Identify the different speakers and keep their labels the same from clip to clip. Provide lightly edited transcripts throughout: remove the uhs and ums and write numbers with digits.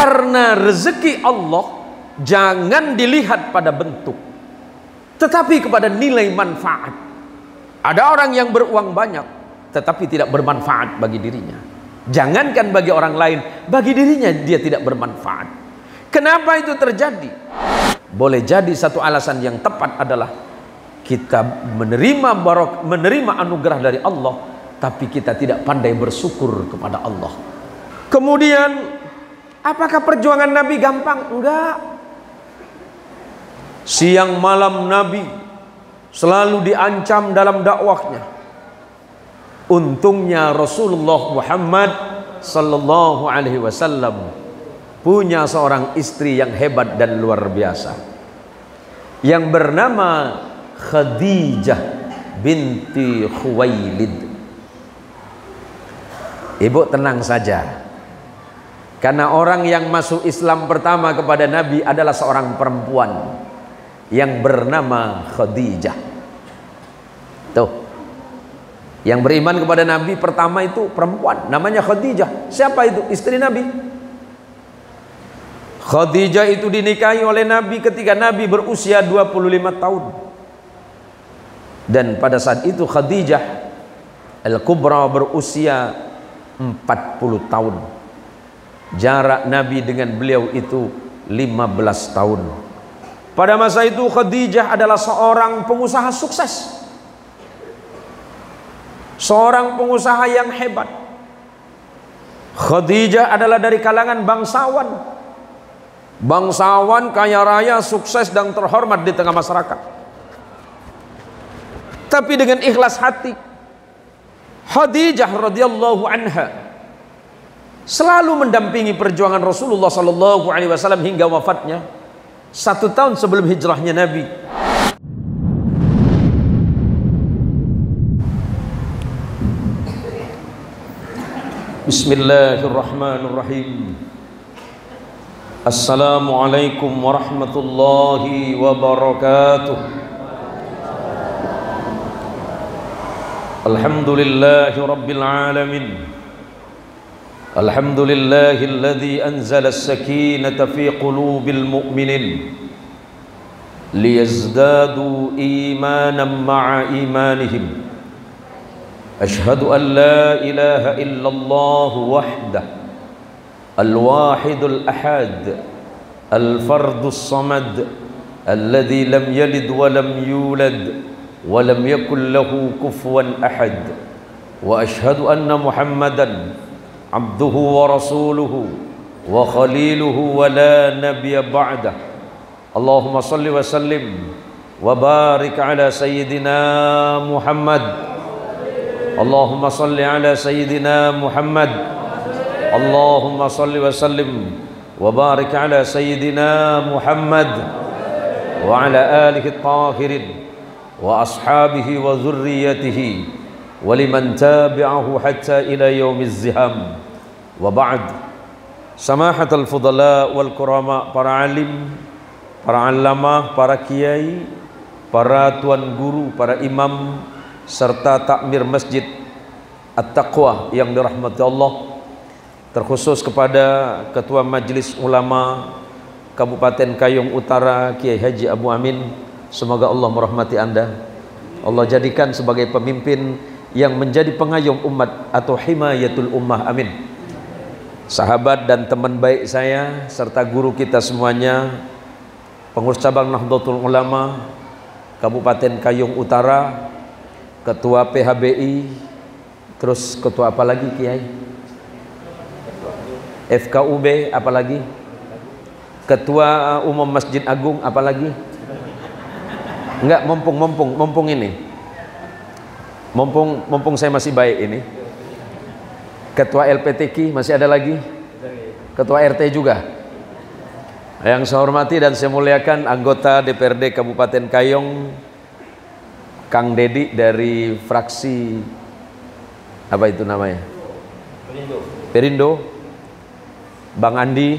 Speaker 1: Karena rezeki Allah jangan dilihat pada bentuk, tetapi kepada nilai manfaat. Ada orang yang beruang banyak tetapi tidak bermanfaat bagi dirinya. Jangankan bagi orang lain, bagi dirinya dia tidak bermanfaat. Kenapa itu terjadi? Boleh jadi satu alasan yang tepat adalah kita menerima anugerah dari Allah, tapi kita tidak pandai bersyukur kepada Allah. Kemudian, apakah perjuangan Nabi gampang? Enggak. Siang malam Nabi selalu diancam dalam dakwahnya. Untungnya Rasulullah Muhammad sallallahu alaihi wasallam punya seorang istri yang hebat dan luar biasa, yang bernama Khadijah binti Khuwailid. Ibu tenang saja, karena orang yang masuk Islam pertama kepada Nabi adalah seorang perempuan yang bernama Khadijah. Tuh, yang beriman kepada Nabi pertama itu perempuan, namanya Khadijah. Siapa itu? Istri Nabi. Khadijah itu dinikahi oleh Nabi ketika Nabi berusia 25 tahun. Dan pada saat itu Khadijah Al-Kubra berusia 40 tahun. Jarak Nabi dengan beliau itu 15 tahun. Pada masa itu Khadijah adalah seorang pengusaha sukses, seorang pengusaha yang hebat. Khadijah adalah dari kalangan bangsawan, bangsawan kaya raya, sukses dan terhormat di tengah masyarakat. Tapi dengan ikhlas hati, Khadijah radhiyallahu anha selalu mendampingi perjuangan Rasulullah sallallahu alaihi wasallam hingga wafatnya 1 tahun sebelum hijrahnya Nabi. Bismillahirrahmanirrahim. Assalamualaikum warahmatullahi wabarakatuh. Alhamdulillahi rabbil alamin. Alhamdulillahilladzi anzala as-sakinata fi qulubil mu'minin liyazdadu imanan ma'a imanihim. Ashhadu an la ilaha illallah wahdah al-wahidul ahad al-fardus samad alladzi lam yalid wa lam yulad wa lam yakul lahu kufuwan ahad. Wa ashhadu anna Muhammadan abduhu wa rasuluhu wa khaliluhu wa la nabiyya ba'dah. Allahumma salli wa sallim wa barik ala sayyidina Muhammad. Allahumma salli ala sayyidina Muhammad. Allahumma salli wa sallim wa barik ala sayyidina Muhammad wa ala alihi at-tahirin wa ashabihi wa dhurriyyatihi wa liman tabi'ahu hatta ila yaumiz ziham. Wa ba'd. Samahatul fudala wal kurama, para alim, para allamah, para kiai, para tuan guru, para imam, serta takmir masjid At-Taqwa yang dirahmati Allah, terkhusus kepada Ketua Majelis Ulama Kabupaten Kayong Utara Kiai Haji Abu Amin. Semoga Allah merahmati Anda. Allah jadikan sebagai pemimpin yang menjadi pengayom umat atau himayatul ummah. Amin. Sahabat dan teman baik saya serta guru kita semuanya, pengurus cabang Nahdlatul Ulama Kabupaten Kayong Utara, Ketua PHBI, terus ketua apa lagi Kiai? FKUB apa lagi? Ketua Umum Masjid Agung apa lagi? Enggak, mumpung ini. Mumpung saya masih baik ini. Ketua LPTQ masih ada lagi? Ketua RT juga. Yang saya hormati dan saya muliakan anggota DPRD Kabupaten Kayong, Kang Dedi dari fraksi apa itu namanya? Perindo. Bang Andi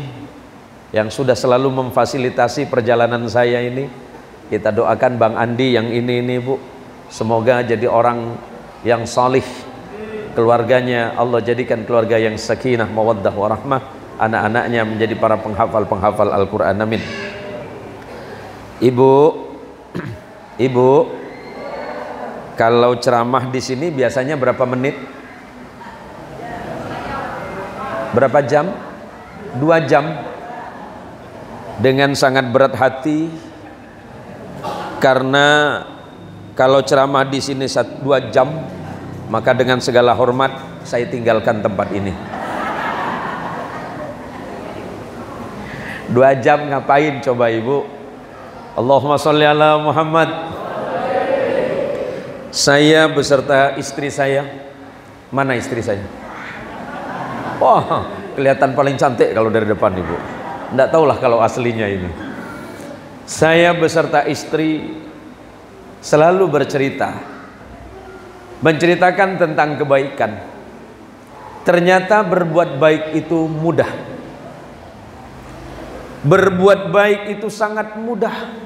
Speaker 1: yang sudah selalu memfasilitasi perjalanan saya ini. Kita doakan Bang Andi yang ini Bu, semoga jadi orang yang salih, keluarganya Allah jadikan keluarga yang sakinah, mawaddah, warahmah. anak-anaknya menjadi para penghafal Al-Quran. Amin. Ibu, ibu, kalau ceramah di sini biasanya berapa menit? Berapa jam? 2 jam. Dengan sangat berat hati, karena kalau ceramah di sini 2 jam, maka dengan segala hormat saya tinggalkan tempat ini. 2 jam ngapain coba ibu? Allahumma sholli ala Muhammad. Saya beserta istri saya. Mana istri saya? Wah, kelihatan paling cantik kalau dari depan ibu. Nggak tahulah kalau aslinya ini. Saya beserta istri selalu bercerita, menceritakan tentang kebaikan. Ternyata berbuat baik itu mudah. Berbuat baik itu sangat mudah.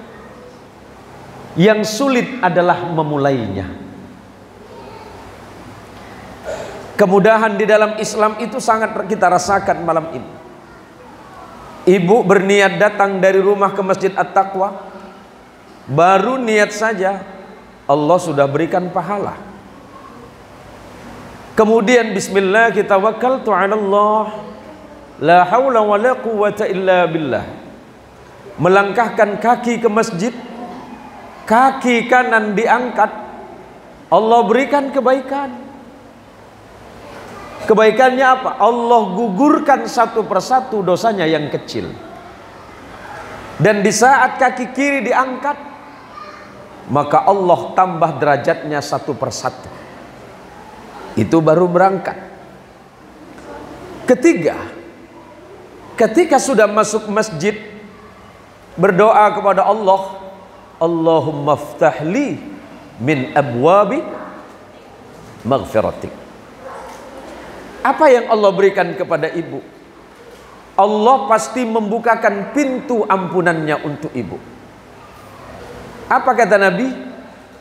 Speaker 1: Yang sulit adalah memulainya. Kemudahan di dalam Islam itu sangat kita rasakan malam ini. Ibu berniat datang dari rumah ke Masjid At-Taqwa, baru niat saja Allah sudah berikan pahala. Kemudian bismillah kita tawakkaltu 'ala Allah, la haula wala quwwata illa billah. Melangkahkan kaki ke masjid, kaki kanan diangkat, Allah berikan kebaikan. Kebaikannya apa? Allah gugurkan satu persatu dosanya yang kecil. Dan di saat kaki kiri diangkat, maka Allah tambah derajatnya satu persatu. Itu baru berangkat. Ketiga, ketika sudah masuk masjid, berdoa kepada Allah, Allahumma ftahli min abwabi maghfiratik. Apa yang Allah berikan kepada ibu? Allah pasti membukakan pintu ampunannya untuk ibu. Apa kata Nabi?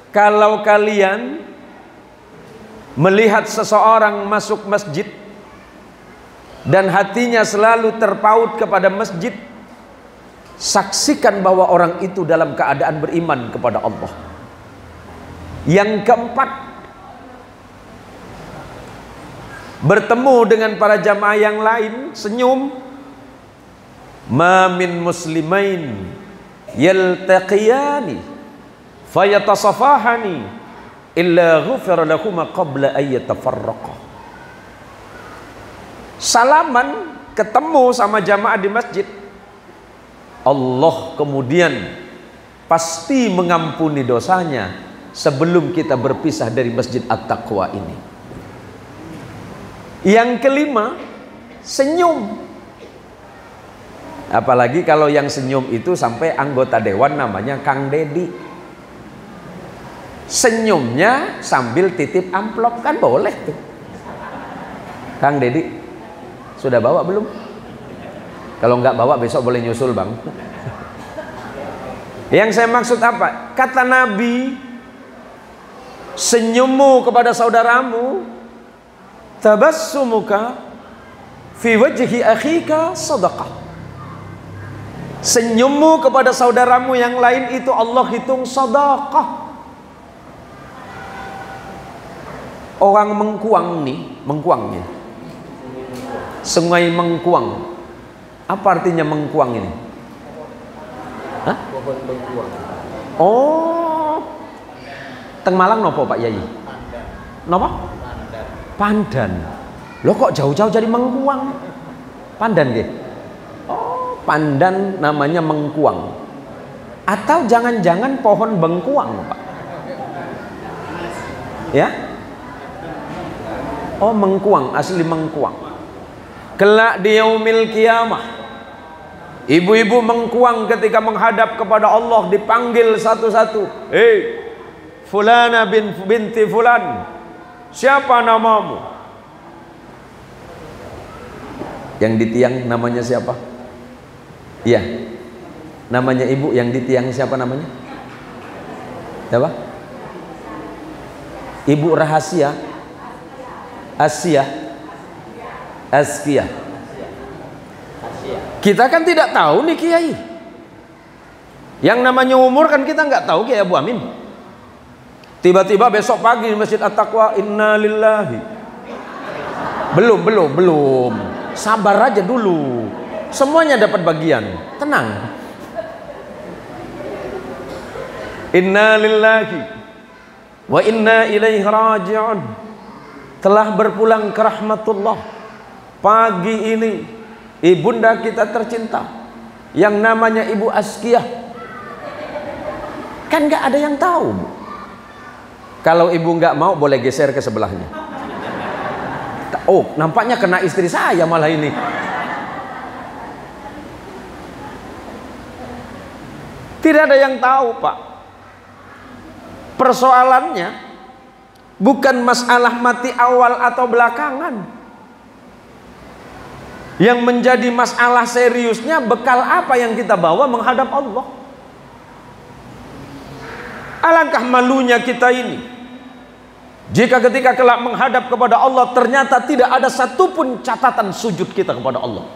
Speaker 1: Kalau kalian melihat seseorang masuk masjid dan hatinya selalu terpaut kepada masjid, saksikan bahwa orang itu dalam keadaan beriman kepada Allah. Yang keempat, bertemu dengan para jamaah yang lain, senyum. Ma min muslimain yaltaqiyani fayatasafahani illa ghufira lahuma qabla an yatafarraqa. Salaman, ketemu sama jamaah di masjid, Allah kemudian pasti mengampuni dosanya sebelum kita berpisah dari Masjid At-Taqwa ini. Yang kelima, senyum. Apalagi kalau yang senyum itu sampai anggota dewan namanya Kang Dedi. Senyumnya sambil titip amplop, kan boleh tuh. Kang Dedi sudah bawa belum? Kalau nggak bawa besok boleh nyusul bang. Yang saya maksud apa? Kata Nabi, senyummu kepada saudaramu, tabassumuka fi wajhi akhika sadaqah. Senyummu kepada saudaramu yang lain itu Allah hitung sedekah. Orang Mengkuang nih, Mengkuangnya Sungai Mengkuang. Apa artinya Mengkuang ini? Hah? Pohon Mengkuang. Oh, Teng Malang nopo Pak Yai? Nopo? Pandan. Loh kok jauh-jauh jadi Mengkuang? Pandan nggih? Oh, pandan namanya Mengkuang. Atau jangan-jangan pohon bengkuang, Pak? Ya? Oh, Mengkuang, asli Mengkuang. Kelak di yaumil kiamah, ibu-ibu Mengkuang ketika menghadap kepada Allah dipanggil satu-satu. Hei, fulana binti fulan, siapa namamu? Yang di tiang namanya siapa? Iya, namanya ibu yang di tiang siapa namanya? Siapa? Ibu rahasia, Asia, Askia. Kita kan tidak tahu nih Kiai. Yang namanya umur kan kita nggak tahu Kiai Abu Amin. Tiba-tiba besok pagi di Masjid At-Taqwa, inna lillahi. Belum. Sabar aja dulu. Semuanya dapat bagian. Tenang. Inna lillahi wa inna ilaihi raji'un. Telah berpulang ke rahmatullah. Pagi ini ibunda kita tercinta yang namanya Ibu Askiyah. Kan nggak ada yang tahu, Bu. Kalau ibu nggak mau boleh geser ke sebelahnya. Oh, nampaknya kena istri saya malah ini. Tidak ada yang tahu, Pak. Persoalannya bukan masalah mati awal atau belakangan. Yang menjadi masalah seriusnya bekal apa yang kita bawa menghadap Allah. Alangkah malunya kita ini jika ketika kelak menghadap kepada Allah ternyata tidak ada satupun catatan sujud kita kepada Allah.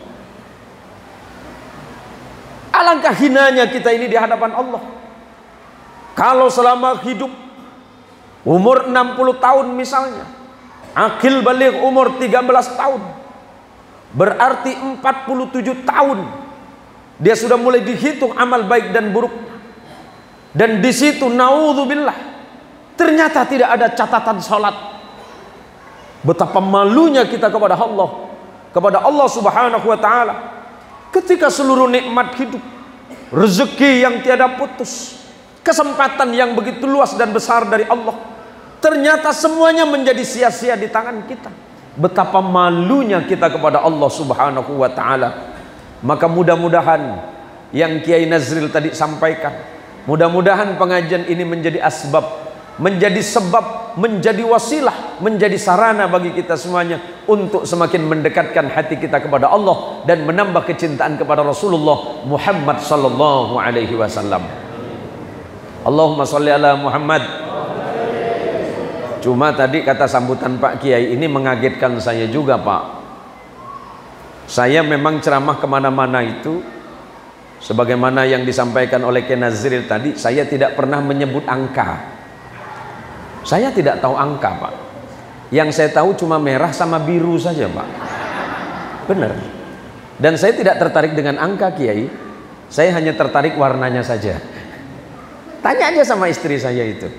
Speaker 1: Alangkah hinanya kita ini di hadapan Allah. Kalau selama hidup umur 60 tahun misalnya, akil balik umur 13 tahun, berarti 47 tahun dia sudah mulai dihitung amal baik dan buruk. Dan di situ naudzubillah ternyata tidak ada catatan salat. Betapa malunya kita kepada Allah Subhanahu wa taala. Ketika seluruh nikmat hidup, rezeki yang tiada putus, kesempatan yang begitu luas dan besar dari Allah, ternyata semuanya menjadi sia-sia di tangan kita. Betapa malunya kita kepada Allah Subhanahu wa taala. Maka mudah-mudahan yang Kiai Nazril tadi sampaikan, mudah-mudahan pengajian ini menjadi asbab, menjadi sebab, menjadi wasilah, menjadi sarana bagi kita semuanya untuk semakin mendekatkan hati kita kepada Allah dan menambah kecintaan kepada Rasulullah Muhammad sallallahu alaihi wasallam. Allahumma sholli ala Muhammad. Cuma tadi kata sambutan Pak Kiai ini mengagetkan saya juga, Pak. Saya memang ceramah kemana-mana itu sebagaimana yang disampaikan oleh Kiai Nazril tadi, saya tidak pernah menyebut angka. Saya tidak tahu angka, Pak. Yang saya tahu cuma merah sama biru saja, Pak. Benar. Dan saya tidak tertarik dengan angka, Kiai. Saya hanya tertarik warnanya saja. Tanya aja sama istri saya itu.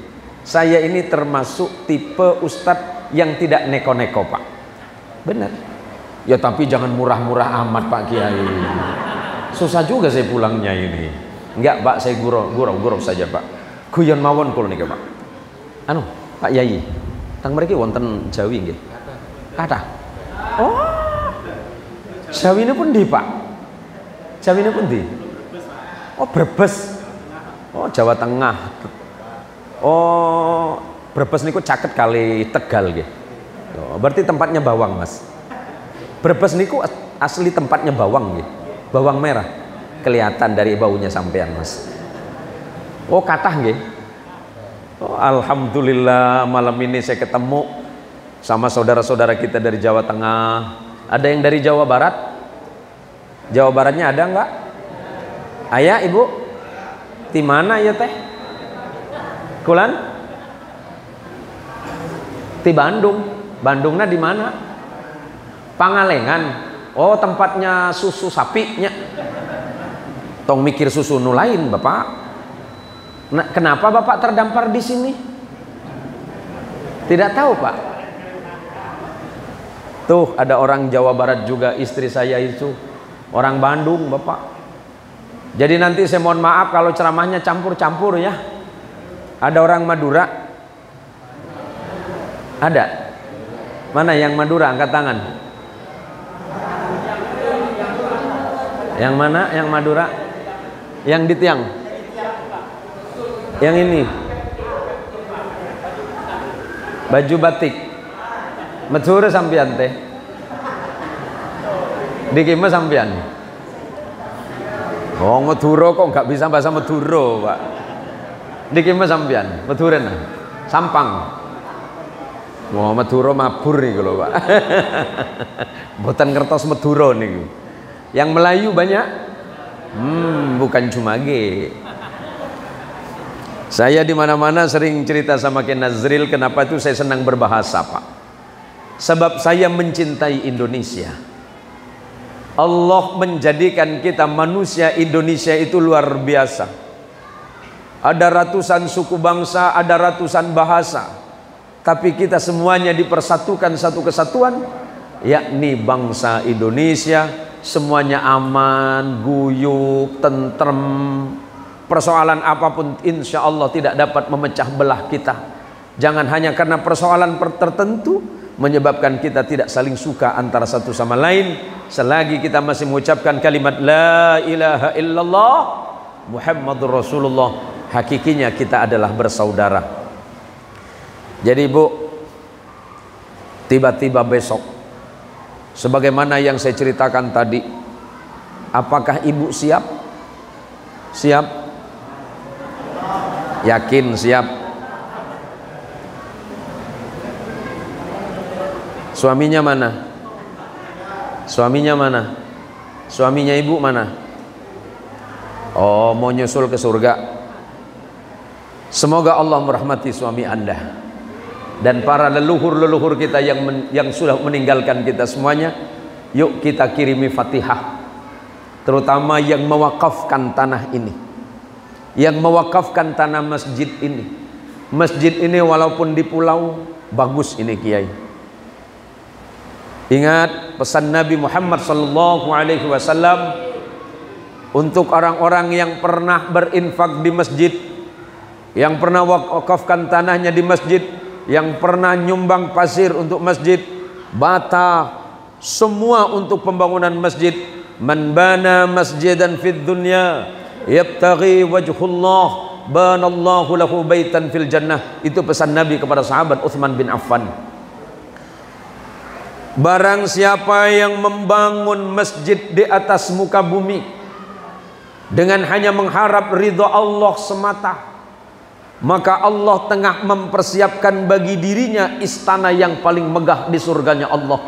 Speaker 1: Saya ini termasuk tipe ustadz yang tidak neko-neko, Pak. Benar. Ya tapi jangan murah-murah amat, Pak Kiai. Susah juga saya pulangnya ini. Enggak, Pak, saya gurau saja, Pak. Guyon mawon kula nika, Pak. Anu, Pak Yai. Tang mriki wonten Jawi nggih? Kathah. Oh. Jawine pun ndi, Pak? Jawine pun ndi? Oh, Brebes. Oh, Jawa Tengah. Oh, Brebes niku caket kali Tegal nggih. Oh, berarti tempatnya bawang, Mas. Brebes niku asli tempatnya bawang nggih. Bawang merah. Kelihatan dari baunya sampean, Mas. Oh, kathah nggih. Oh, alhamdulillah malam ini saya ketemu sama saudara-saudara kita dari Jawa Tengah. Ada yang dari Jawa Barat? Jawa Baratnya ada enggak? Ayah, Ibu? Di mana ya teh? Kulan? Di Bandung. Bandungnya di mana? Pangalengan. Oh, tempatnya susu sapinya. Tong mikir susu nu lain, Bapak. Nah, kenapa Bapak terdampar di sini? Tidak tahu, Pak. Tuh, ada orang Jawa Barat juga, istri saya itu orang Bandung, Bapak. Jadi nanti saya mohon maaf kalau ceramahnya campur-campur ya. Ada orang Madura? Ada? Mana yang Madura? Angkat tangan. Yang mana? Yang Madura? Yang di tiang? Yang ini? Baju batik. Madura sampean teh. Di kima sampean? Oh, Madura kok nggak bisa bahasa Madura, Pak. Di kima sampean? Madura nah. Sampang. Wah, Madura mabur nih kalau, Pak. Mboten ngertos Madura niku. Yang Melayu banyak? Bukan cuma G. Saya di mana-mana sering cerita sama Ken Nazril, kenapa itu saya senang berbahasa, Pak. Sebab saya mencintai Indonesia. Allah menjadikan kita manusia Indonesia itu luar biasa. Ada ratusan suku bangsa, ada ratusan bahasa, tapi kita semuanya dipersatukan satu kesatuan, yakni bangsa Indonesia. Semuanya aman, guyup, tentrem. Persoalan apapun insya Allah tidak dapat memecah belah kita. Jangan hanya karena persoalan tertentu menyebabkan kita tidak saling suka antara satu sama lain. Selagi kita masih mengucapkan kalimat la ilaha illallah Muhammadur Rasulullah, hakikinya kita adalah bersaudara. Jadi Bu, tiba-tiba besok, sebagaimana yang saya ceritakan tadi, apakah Ibu siap? Siap? Yakin siap? Suaminya mana? Suaminya mana? Suaminya Ibu mana? Oh, mau nyusul ke surga. Semoga Allah merahmati suami Anda dan para leluhur-leluhur kita yang sudah meninggalkan kita semuanya. Yuk kita kirimi Fatihah, terutama yang mewakafkan tanah ini, yang mewakafkan tanah masjid ini. Masjid ini walaupun di pulau, bagus ini Kiai. Ingat pesan Nabi Muhammad SAW untuk orang-orang yang pernah berinfak di masjid, yang pernah wakafkan tanahnya di masjid, yang pernah nyumbang pasir untuk masjid, bata, semua untuk pembangunan masjid. Man bana masjidan fid dunya yabtaghi wajhullah banallahu lahu baitan fil jannah. Itu pesan Nabi kepada sahabat Utsman bin Affan. Barang siapa yang membangun masjid di atas muka bumi dengan hanya mengharap ridha Allah semata, maka Allah tengah mempersiapkan bagi dirinya istana yang paling megah di surganya Allah.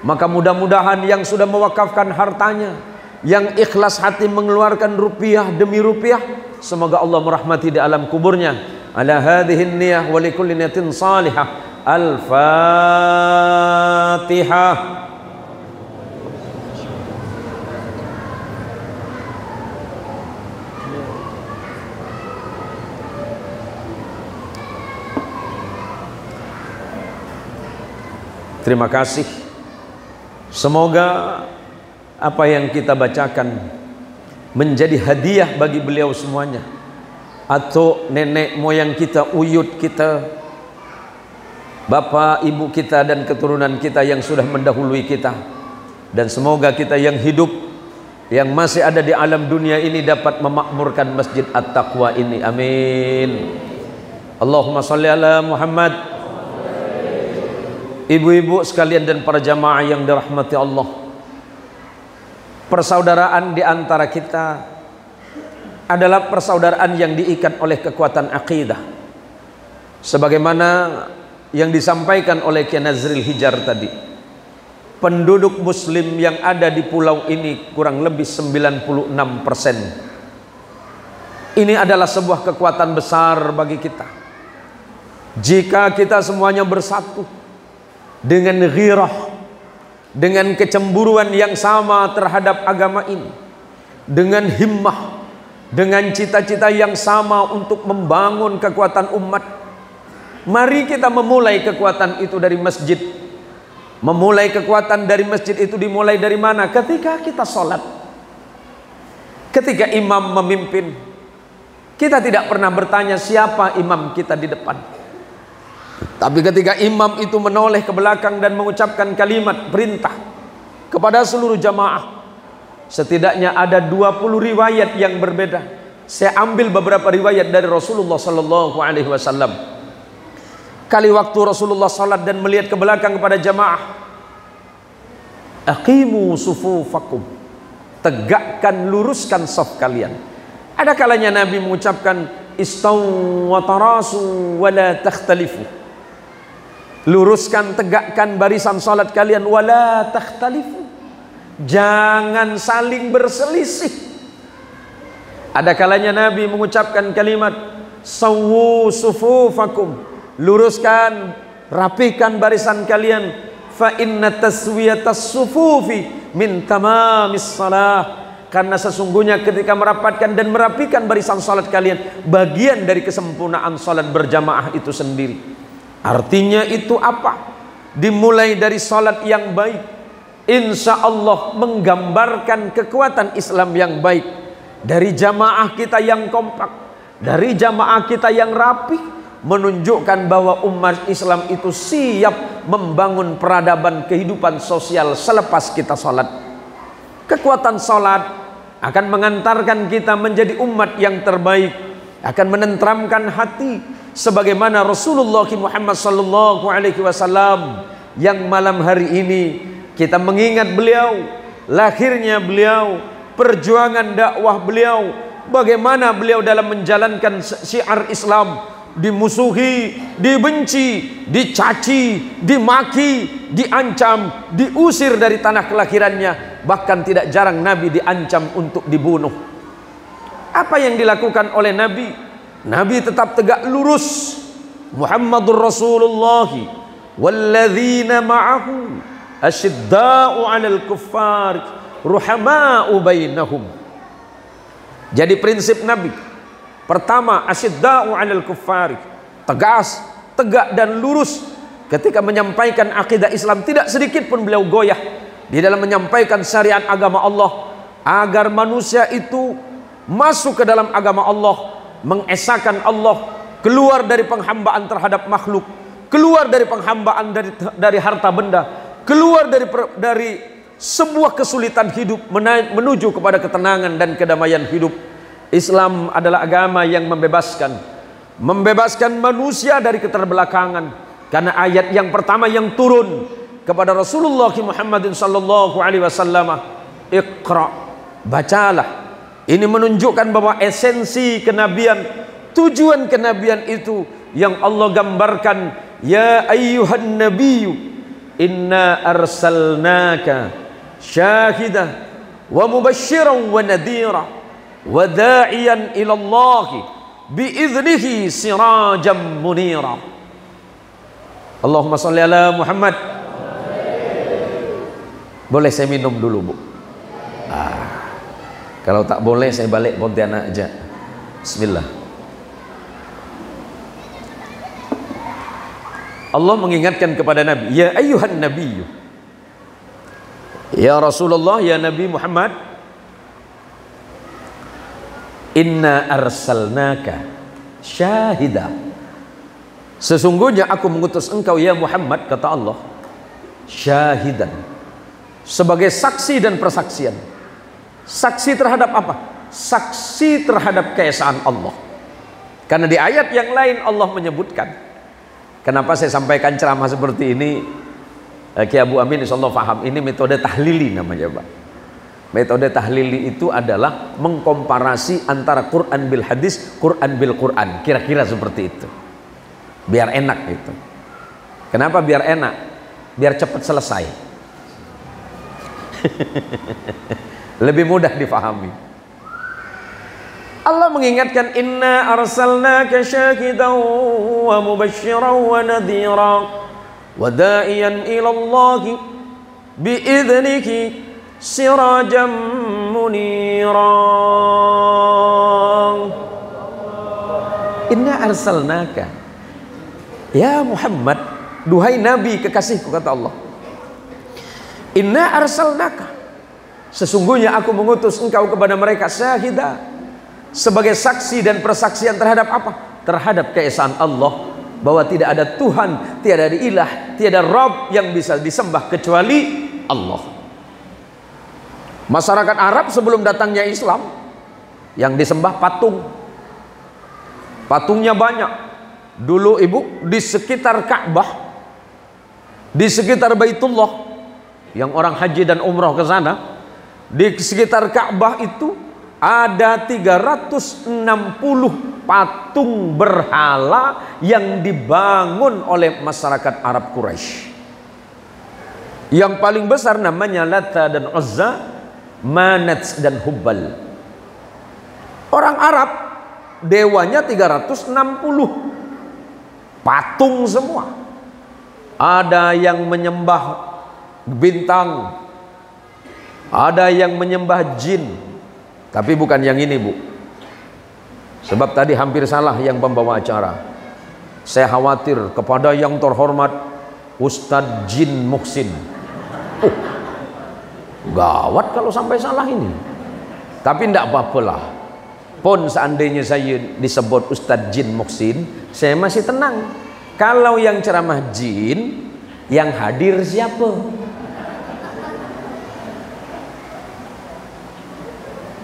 Speaker 1: Maka mudah-mudahan yang sudah mewakafkan hartanya, yang ikhlas hati mengeluarkan rupiah demi rupiah, semoga Allah merahmati di alam kuburnya. Ala hadhihi niyah wa likulli niyatin salihah. Al-Fatihah. Terima kasih. Semoga apa yang kita bacakan menjadi hadiah bagi beliau semuanya, atau nenek moyang kita, uyut kita, bapak ibu kita dan keturunan kita yang sudah mendahului kita. Dan semoga kita yang hidup, yang masih ada di alam dunia ini dapat memakmurkan Masjid At-Taqwa ini. Amin. Allahumma salli ala Muhammad. Ibu-ibu sekalian dan para jamaah yang dirahmati Allah, persaudaraan di antara kita adalah persaudaraan yang diikat oleh kekuatan akidah, sebagaimana yang disampaikan oleh Kiai Nazril Hijar tadi. Penduduk muslim yang ada di pulau ini kurang lebih 96%. Ini adalah sebuah kekuatan besar bagi kita. Jika kita semuanya bersatu dengan ghirah, dengan kecemburuan yang sama terhadap agama ini, dengan himmah, dengan cita-cita yang sama untuk membangun kekuatan umat, mari kita memulai kekuatan itu dari masjid. Memulai kekuatan dari masjid itu dimulai dari mana? Ketika kita sholat, ketika imam memimpin, kita tidak pernah bertanya siapa imam kita di depan. Tapi ketika imam itu menoleh ke belakang dan mengucapkan kalimat perintah kepada seluruh jamaah, setidaknya ada 20 riwayat yang berbeda. Saya ambil beberapa riwayat dari Rasulullah SAW. Kali waktu Rasulullah salat dan melihat ke belakang kepada jamaah, aqimu sufufakum, tegakkan, luruskan saf kalian. Ada kalanya Nabi mengucapkan istaw wa tarasu wa la takhtalifu, luruskan, tegakkan barisan salat kalian, wala takhtalifu, jangan saling berselisih. Ada kalanya Nabi mengucapkan kalimat sawwu sufufakum, luruskan, rapikan barisan kalian, fa inna taswiyatas sufufi min tamamis salah, karena sesungguhnya ketika merapatkan dan merapikan barisan salat kalian bagian dari kesempurnaan salat berjamaah itu sendiri. Artinya itu apa? Dimulai dari salat yang baik, insya Allah menggambarkan kekuatan Islam yang baik. Dari jamaah kita yang kompak, dari jamaah kita yang rapi, menunjukkan bahwa umat Islam itu siap membangun peradaban kehidupan sosial selepas kita sholat. Kekuatan sholat akan mengantarkan kita menjadi umat yang terbaik, akan menenteramkan hati, sebagaimana Rasulullah Muhammad SAW yang malam hari ini kita mengingat beliau, lahirnya beliau, perjuangan dakwah beliau, bagaimana beliau dalam menjalankan syiar Islam, dimusuhi, dibenci, dicaci, dimaki, diancam, diusir dari tanah kelahirannya, bahkan tidak jarang Nabi diancam untuk dibunuh. Apa yang dilakukan oleh Nabi? Nabi tetap tegak lurus. Muhammadur Rasulullah walladzina ma'ahu asyidda'u 'alal kuffar ruhama'u bainahum. Jadi prinsip Nabi pertama, asyidda'u 'alal kuffar, tegas, tegak dan lurus ketika menyampaikan akidah Islam. Tidak sedikit pun beliau goyah di dalam menyampaikan syariat agama Allah, agar manusia itu masuk ke dalam agama Allah, mengesahkan Allah, keluar dari penghambaan terhadap makhluk, keluar dari penghambaan dari harta benda, keluar dari sebuah kesulitan hidup menuju kepada ketenangan dan kedamaian hidup. Islam adalah agama yang membebaskan manusia dari keterbelakangan. Karena ayat yang pertama yang turun kepada Rasulullah Muhammadin sallallahu alaihi wasallam, Iqra, bacalah. Ini menunjukkan bahwa esensi kenabian, tujuan kenabian itu yang Allah gambarkan, ya ayyuhan nabiyyu inna arsalnaka syahidan wa mubasysyiran wa nadhira wa da'iyan ila Allah biiznihi sirajan munira. Allahumma shalli ala Muhammad. Boleh saya minum dulu, Bu? Kalau tak boleh saya balik Pontianak aja. Bismillah. Allah mengingatkan kepada Nabi, ya ayyuhan nabiyyu, ya Rasulullah, ya Nabi Muhammad, inna arsalnaka syahida, sesungguhnya aku mengutus engkau ya Muhammad, kata Allah, syahidan, sebagai saksi dan persaksian. Saksi terhadap apa? Saksi terhadap keesaan Allah. Karena di ayat yang lain Allah menyebutkan. Kenapa saya sampaikan ceramah seperti ini? Ki Abu Amin insyaallah paham. Ini metode tahlili namanya, Pak. Metode tahlili itu adalah mengkomparasi antara Quran bil hadis, Quran bil Quran. Kira-kira seperti itu. Biar enak itu. Kenapa biar enak? Biar cepat selesai. Lebih mudah difahami. Allah mengingatkan, inna arsalnaka syahidan wa mubasysyiran wa nadhira wa da'iyan ila Allah bi'idznihi sirajan munira. Inna arsalnaka, ya Muhammad, duhai Nabi kekasihku, kata Allah, inna arsalnaka, sesungguhnya aku mengutus engkau kepada mereka syahidah, sebagai saksi dan persaksian terhadap apa? Terhadap keesaan Allah, bahwa tidak ada Tuhan, tiada ada ilah, tiada Rabb yang bisa disembah kecuali Allah. Masyarakat Arab sebelum datangnya Islam yang disembah patung. Patungnya banyak. Dulu Ibu, di sekitar Ka'bah, di sekitar Baitullah, yang orang haji dan umrah ke sana, di sekitar Ka'bah itu ada 360 patung berhala yang dibangun oleh masyarakat Arab Quraisy. Yang paling besar namanya Lata dan Uzza, Manat dan Hubbal. Orang Arab dewanya 360, patung semua. Ada yang menyembah bintang, ada yang menyembah jin, tapi bukan yang ini, Bu. Sebab tadi hampir salah yang pembawa acara. Saya khawatir kepada yang terhormat Ustadz Jin Muhsin. Gawat kalau sampai salah ini. Tapi tidak apa-apalah. Pun seandainya saya disebut Ustadz Jin Muhsin, saya masih tenang. Kalau yang ceramah jin, yang hadir siapa?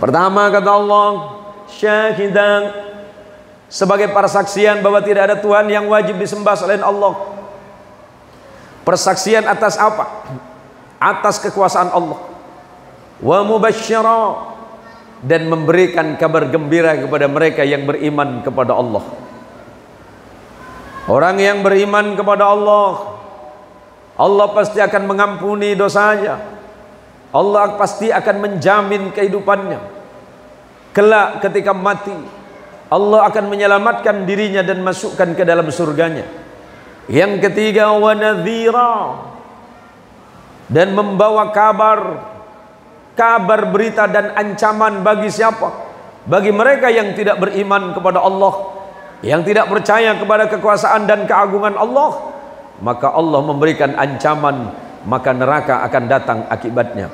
Speaker 1: Pertama kata Allah, syahidan, sebagai persaksian bahwa tidak ada Tuhan yang wajib disembah selain Allah. Persaksian atas apa? Atas kekuasaan Allah. Wa mubasysyira, dan memberikan kabar gembira kepada mereka yang beriman kepada Allah. Orang yang beriman kepada Allah, Allah pasti akan mengampuni dosanya. Allah pasti akan menjamin kehidupannya. Kelak ketika mati, Allah akan menyelamatkan dirinya dan masukkan ke dalam surganya. Yang ketiga, wa nadhira, dan membawa kabar berita dan ancaman bagi siapa? Bagi mereka yang tidak beriman kepada Allah, yang tidak percaya kepada kekuasaan dan keagungan Allah. Maka Allah memberikan ancaman, maka neraka akan datang akibatnya.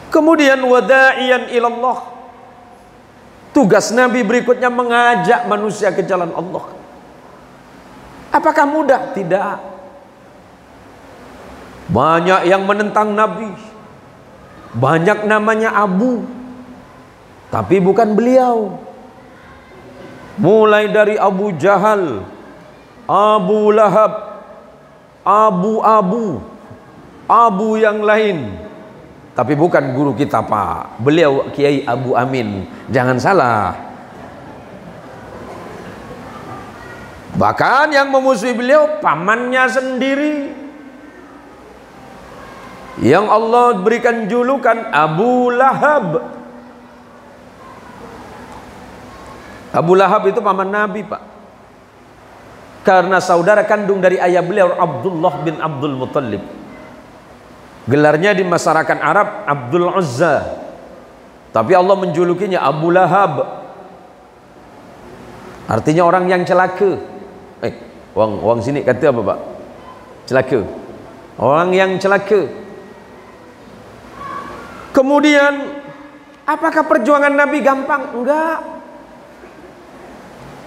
Speaker 1: Kemudian wada'iyan ilallah, tugas Nabi berikutnya mengajak manusia ke jalan Allah. Apakah mudah? Tidak. Banyak yang menentang Nabi, banyak namanya Abu, tapi bukan beliau. Mulai dari Abu Jahal, Abu Lahab, Abu yang lain. Tapi bukan guru kita, Pak. Beliau Kiai Abu Amin, jangan salah. Bahkan yang memusuhi beliau pamannya sendiri, yang Allah berikan julukan Abu Lahab. Abu Lahab itu paman Nabi, Pak. Karena saudara kandung dari ayah beliau Abdullah bin Abdul Muttalib. Gelarnya di masyarakat Arab Abdul Uzza, tapi Allah menjulukinya Abu Lahab. Artinya orang yang celaka. Wang sini kata apa, Pak? Celaka. Orang yang celaka. Kemudian, apakah perjuangan Nabi gampang? Enggak.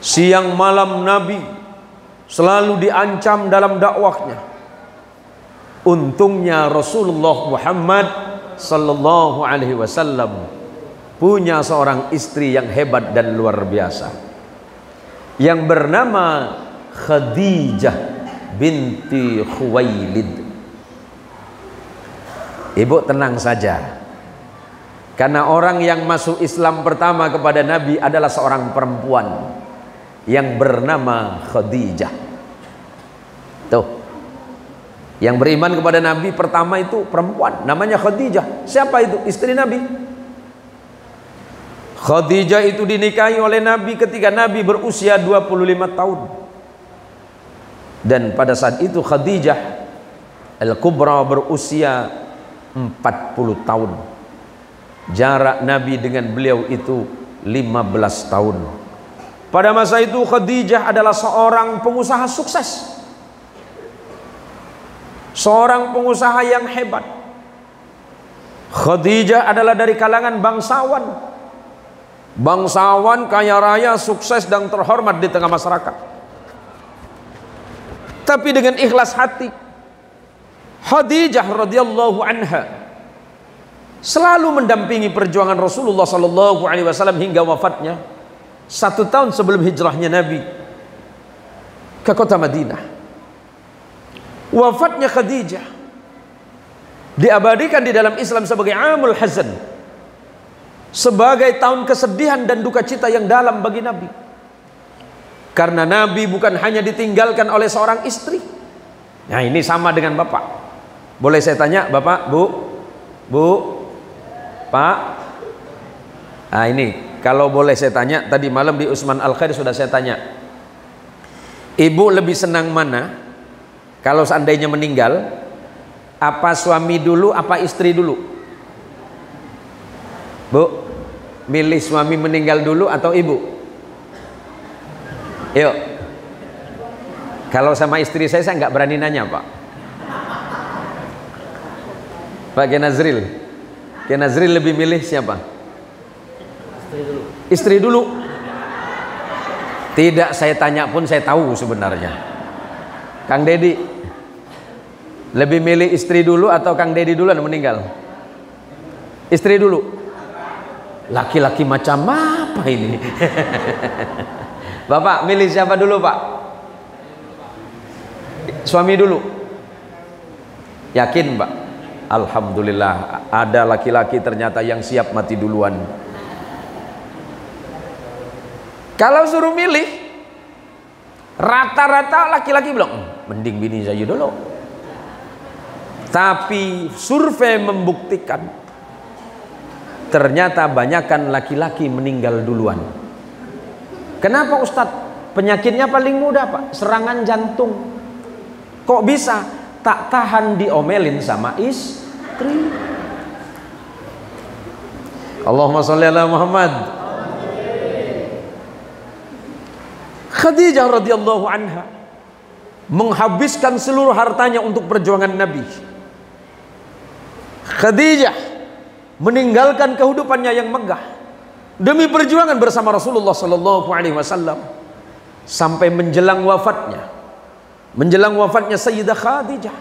Speaker 1: Siang malam Nabi selalu diancam dalam dakwahnya. Untungnya Rasulullah Muhammad sallallahu alaihi wasallam punya seorang istri yang hebat dan luar biasa, yang bernama Khadijah binti Khuwailid. Ibu tenang saja, karena orang yang masuk Islam pertama kepada Nabi adalah seorang perempuan yang bernama Khadijah. Tuh, yang beriman kepada Nabi pertama itu perempuan, namanya Khadijah. Siapa itu? Istri Nabi. Khadijah itu dinikahi oleh Nabi ketika Nabi berusia 25 tahun. Dan pada saat itu Khadijah Al-Kubra berusia 40 tahun. Jarak Nabi dengan beliau itu 15 tahun. Pada masa itu Khadijah adalah seorang pengusaha sukses, seorang pengusaha yang hebat. Khadijah adalah dari kalangan bangsawan, bangsawan kaya raya, sukses dan terhormat di tengah masyarakat. Tapi dengan ikhlas hati, Khadijah radhiyallahu anha selalu mendampingi perjuangan Rasulullah sallallahu alaihi wasallam hingga wafatnya 1 tahun sebelum hijrahnya Nabi ke kota Madinah. Wafatnya Khadijah diabadikan di dalam Islam sebagai Amul Hazan, sebagai tahun kesedihan dan duka cita yang dalam bagi Nabi. Karena Nabi bukan hanya ditinggalkan oleh seorang istri, Nah ini sama dengan Bapak. Boleh saya tanya Bapak, Bu, Pak? Nah ini kalau boleh saya tanya, tadi malam di Usman Al Khair sudah saya tanya, ibu lebih senang mana kalau seandainya meninggal? Apa suami dulu, apa istri dulu? Bu, milih suami meninggal dulu atau ibu? Yuk. Kalau sama istri saya nggak berani nanya Pak. Pak Kenazril, Kenazril lebih milih siapa? Istri dulu. Istri dulu. Tidak saya tanya pun saya tahu sebenarnya. Kang Dedi, lebih milih istri dulu atau Kang Dedi dulu yang meninggal? Istri dulu. Laki-laki macam apa ini? Bapak milih siapa dulu Pak? Suami dulu. Yakin Pak? Alhamdulillah ada laki-laki ternyata yang siap mati duluan. Kalau suruh milih, rata-rata laki-laki bilang mending bini saya dulu. Tapi survei membuktikan ternyata banyakkan laki-laki meninggal duluan. Kenapa Ustadz? Penyakitnya paling mudah Pak, serangan jantung. Kok bisa? Tak tahan diomelin sama istri. Allahumma sholli ala Muhammad. Khadijah radhiyallahu anha menghabiskan seluruh hartanya untuk perjuangan Nabi. Khadijah meninggalkan kehidupannya yang megah demi perjuangan bersama Rasulullah sallallahu alaihi wasallam sampai menjelang wafatnya. Menjelang wafatnya Sayyidah Khadijah,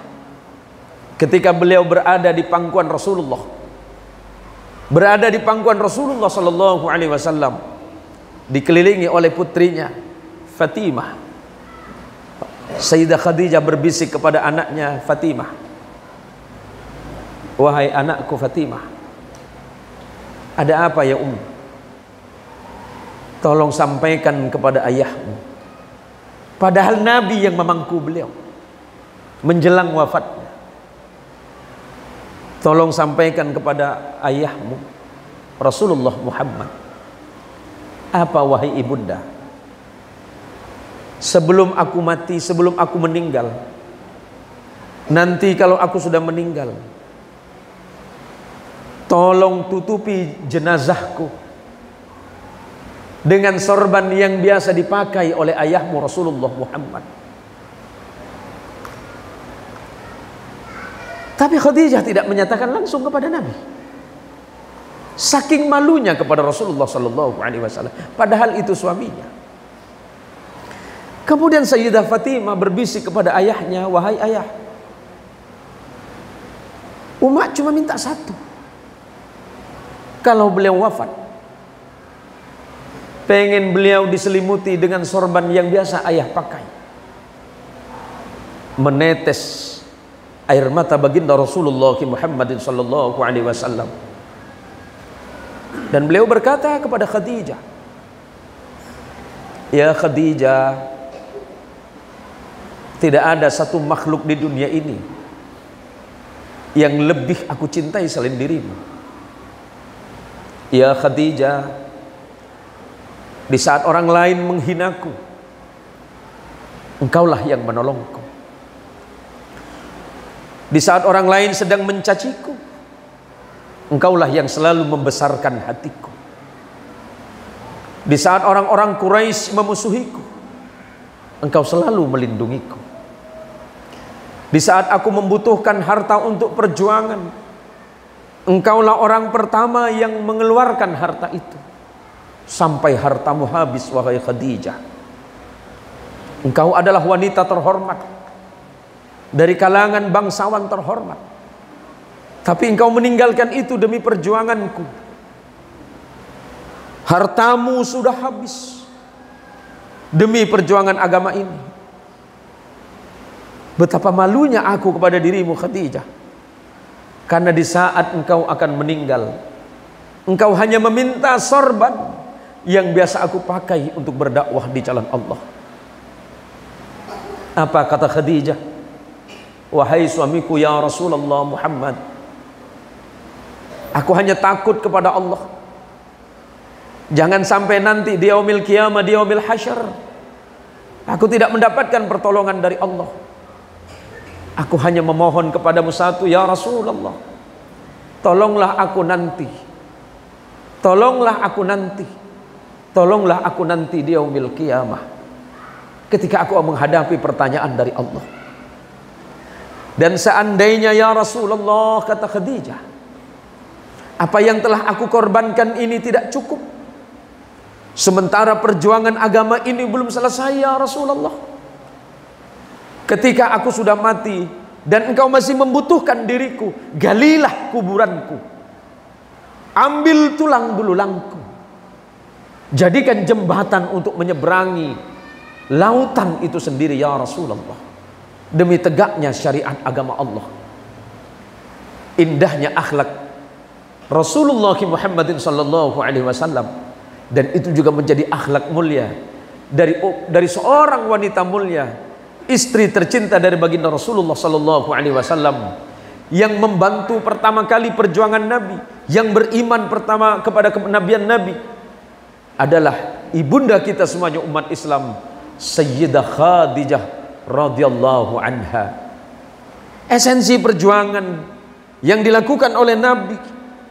Speaker 1: ketika beliau berada di pangkuan Rasulullah, sallallahu alaihi wasallam, dikelilingi oleh putrinya Fatimah. Sayyidah Khadijah berbisik kepada anaknya Fatimah, wahai anakku Fatimah, ada apa ya tolong sampaikan kepada ayahmu. Padahal Nabi yang memangku beliau menjelang wafatnya. Tolong sampaikan kepada ayahmu Rasulullah Muhammad. Apa wahai ibunda? Sebelum aku mati, sebelum aku meninggal, nanti kalau aku sudah meninggal, tolong tutupi jenazahku dengan sorban yang biasa dipakai oleh ayahmu Rasulullah Muhammad. Tapi Khadijah tidak menyatakan langsung kepada Nabi, saking malunya kepada Rasulullah sallallahu alaihi wasallam, padahal itu suaminya. Kemudian Sayyidah Fatimah berbisik kepada ayahnya, wahai ayah, umat cuma minta satu, kalau beliau wafat, pengen beliau diselimuti dengan sorban yang biasa ayah pakai. Menetes air mata baginda Rasulullah Muhammad sallallahu alaihi wasallam. Dan beliau berkata kepada Khadijah, ya Khadijah, tidak ada satu makhluk di dunia ini yang lebih aku cintai selain dirimu. Ya Khadijah, di saat orang lain menghinaku, engkaulah yang menolongku. Di saat orang lain sedang mencaciku, engkaulah yang selalu membesarkan hatiku. Di saat orang-orang Quraisy memusuhiku, engkau selalu melindungiku. Di saat aku membutuhkan harta untuk perjuangan, engkaulah orang pertama yang mengeluarkan harta itu. Sampai hartamu habis wahai Khadijah. Engkau adalah wanita terhormat dari kalangan bangsawan terhormat, tapi engkau meninggalkan itu demi perjuanganku. Hartamu sudah habis demi perjuangan agama ini. Betapa malunya aku kepada dirimu Khadijah, karena di saat engkau akan meninggal, engkau hanya meminta sorban yang biasa aku pakai untuk berdakwah di jalan Allah. Apa kata Khadijah? wahai suamiku ya Rasulullah Muhammad, aku hanya takut kepada Allah. Jangan sampai nanti di yaumil qiyamah, di yaumil hasyar, aku tidak mendapatkan pertolongan dari Allah. Aku hanya memohon kepadamu satu, ya Rasulullah, tolonglah aku nanti. Tolonglah aku nanti. Tolonglah aku nanti di yaumil qiyamah, ketika aku menghadapi pertanyaan dari Allah. Dan seandainya ya Rasulullah, kata Khadijah, apa yang telah aku korbankan ini tidak cukup, sementara perjuangan agama ini belum selesai ya Rasulullah. Ketika aku sudah mati dan engkau masih membutuhkan diriku, galilah kuburanku, ambil tulang belulangku, jadikan jembatan untuk menyeberangi lautan itu sendiri ya Rasulullah, demi tegaknya syariat agama Allah. Indahnya akhlak Rasulullah Muhammadin sallallahu alaihi wasallam, dan itu juga menjadi akhlak mulia dari seorang wanita mulia, istri tercinta dari baginda Rasulullah sallallahu alaihi wasallam, yang membantu pertama kali perjuangan Nabi, yang beriman pertama kepada kenabian Nabi, adalah ibunda kita semuanya umat Islam, Sayyidah Khadijah radhiyallahu anha. Esensi perjuangan yang dilakukan oleh Nabi,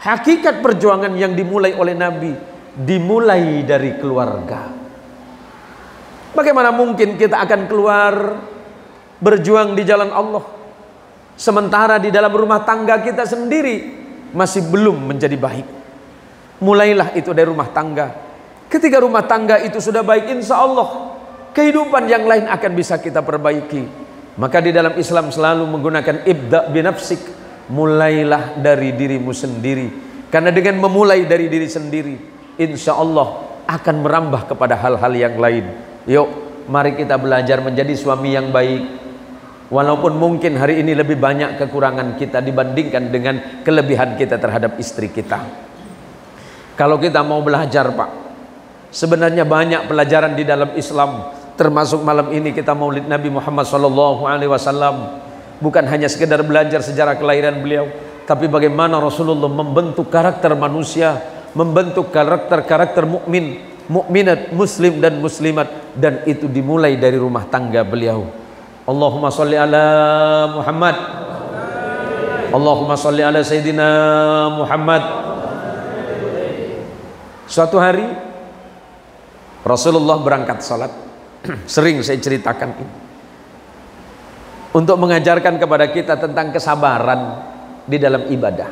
Speaker 1: hakikat perjuangan yang dimulai oleh Nabi, dimulai dari keluarga. Bagaimana mungkin kita akan keluar berjuang di jalan Allah, sementara di dalam rumah tangga kita sendiri masih belum menjadi baik? Mulailah itu dari rumah tangga. Ketika rumah tangga itu sudah baik, insya Allah kehidupan yang lain akan bisa kita perbaiki. Maka di dalam Islam selalu menggunakan ibda' binafsik, mulailah dari dirimu sendiri. Karena dengan memulai dari diri sendiri, insya Allah akan merambah kepada hal-hal yang lain. Yuk, mari kita belajar menjadi suami yang baik. Walaupun mungkin hari ini lebih banyak kekurangan kita dibandingkan dengan kelebihan kita terhadap istri kita. Kalau kita mau belajar, Pak, sebenarnya banyak pelajaran di dalam Islam, termasuk malam ini kita maulid Nabi Muhammad SAW. Bukan hanya sekedar belajar sejarah kelahiran beliau, tapi bagaimana Rasulullah membentuk karakter manusia, membentuk karakter mukmin, mukminat, muslim dan muslimat, dan itu dimulai dari rumah tangga beliau. Allahumma sholli ala Muhammad, Allahumma sholli ala Sayyidina Muhammad. Suatu hari Rasulullah berangkat salat. Sering saya ceritakan ini untuk mengajarkan kepada kita tentang kesabaran di dalam ibadah.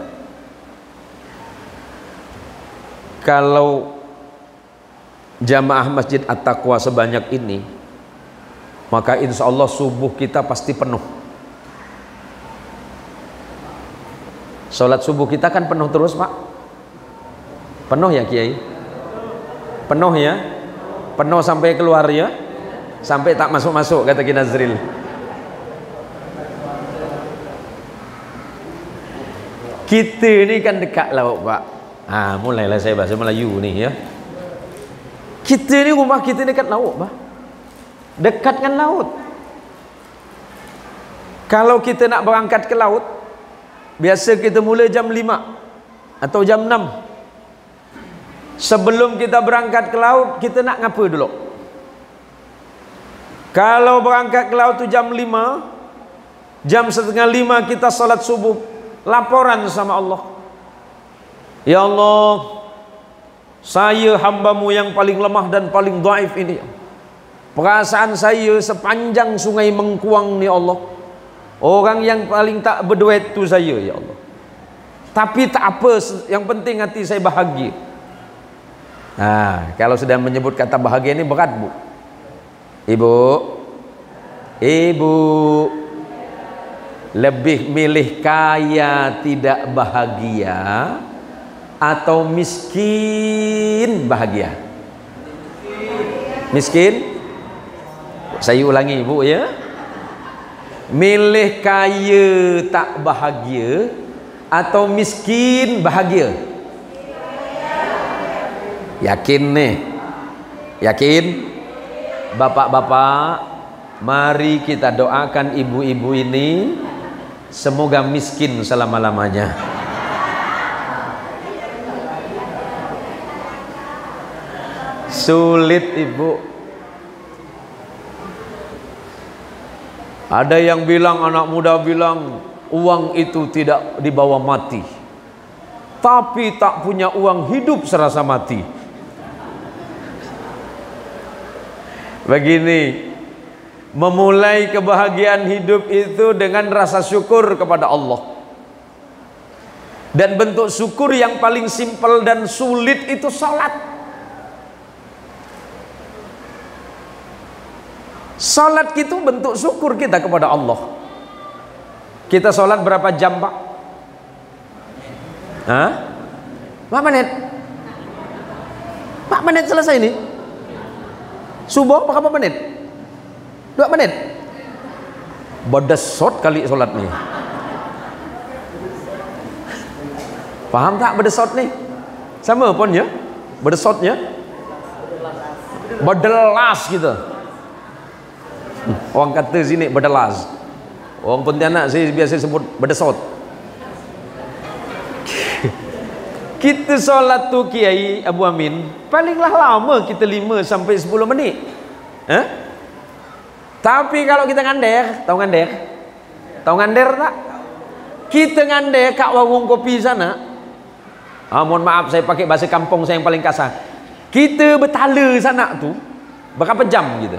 Speaker 1: Kalau jamaah Masjid At-Taqwa sebanyak ini, maka insya Allah subuh kita pasti penuh. Sholat subuh kita kan penuh terus, Pak. Penuh ya Kiai? Penuh ya? Penuh sampai keluar ya? Sampai tak masuk-masuk, kata Ki Nazril. Kita ini kan dekat laut, Pak. Mulailah saya bahasa Melayu nih ya. Kita ini, rumah kita dekat laut, Pak. Dekat kan laut. Kalau kita nak berangkat ke laut, biasa kita mulai jam 5 atau jam 6. Sebelum kita berangkat ke laut, kita nak ngapa dulu? Kalau berangkat ke laut tu jam 5, jam setengah 5 kita salat subuh, laporan sama Allah. Ya Allah, saya hambamu yang paling lemah dan paling dhaif ini. Perasaan saya sepanjang sungai Mengkuang ni Allah, orang yang paling tak berduit tu saya ya Allah. Tapi tak apa, yang penting hati saya bahagia. Kalau sudah menyebut kata bahagia ini berat, Bu. Ibu lebih milih kaya tidak bahagia atau miskin bahagia? Miskin? Saya ulangi, Ibu ya. Milih kaya tak bahagia atau miskin bahagia? Yakin nih? Yakin? Bapak-bapak, mari kita doakan ibu-ibu ini Semoga miskin selama-lamanya. Sulit ibu. Ada yang bilang, anak muda bilang, uang itu tidak dibawa mati, tapi tak punya uang hidup serasa mati. Begini, memulai kebahagiaan hidup itu dengan rasa syukur kepada Allah. Dan bentuk syukur yang paling simpel dan sulit itu salat. Salat itu bentuk syukur kita kepada Allah. Kita salat berapa jam, Pak? Hah? Berapa menit? 4 menit selesai ini. Subuh berapa menit? 2 menit. Bedesot kali salat nih. Paham tak bedesot nih? Sama pun ya? Bedesotnya? Bedelas gitu. Orang kata sini bedelas. Orang Pontianak saya biasa sebut bedesot. Kita solat tu Kiai Abu Amin, palinglah lama kita 5 sampai 10 menit. Tapi kalau kita ngander, tahu ngander? Tahu ngander tak? Kita ngander kat warung kopi sana. Mohon maaf saya pakai bahasa kampung saya yang paling kasar. Kita bertala sana tu berapa jam gitu?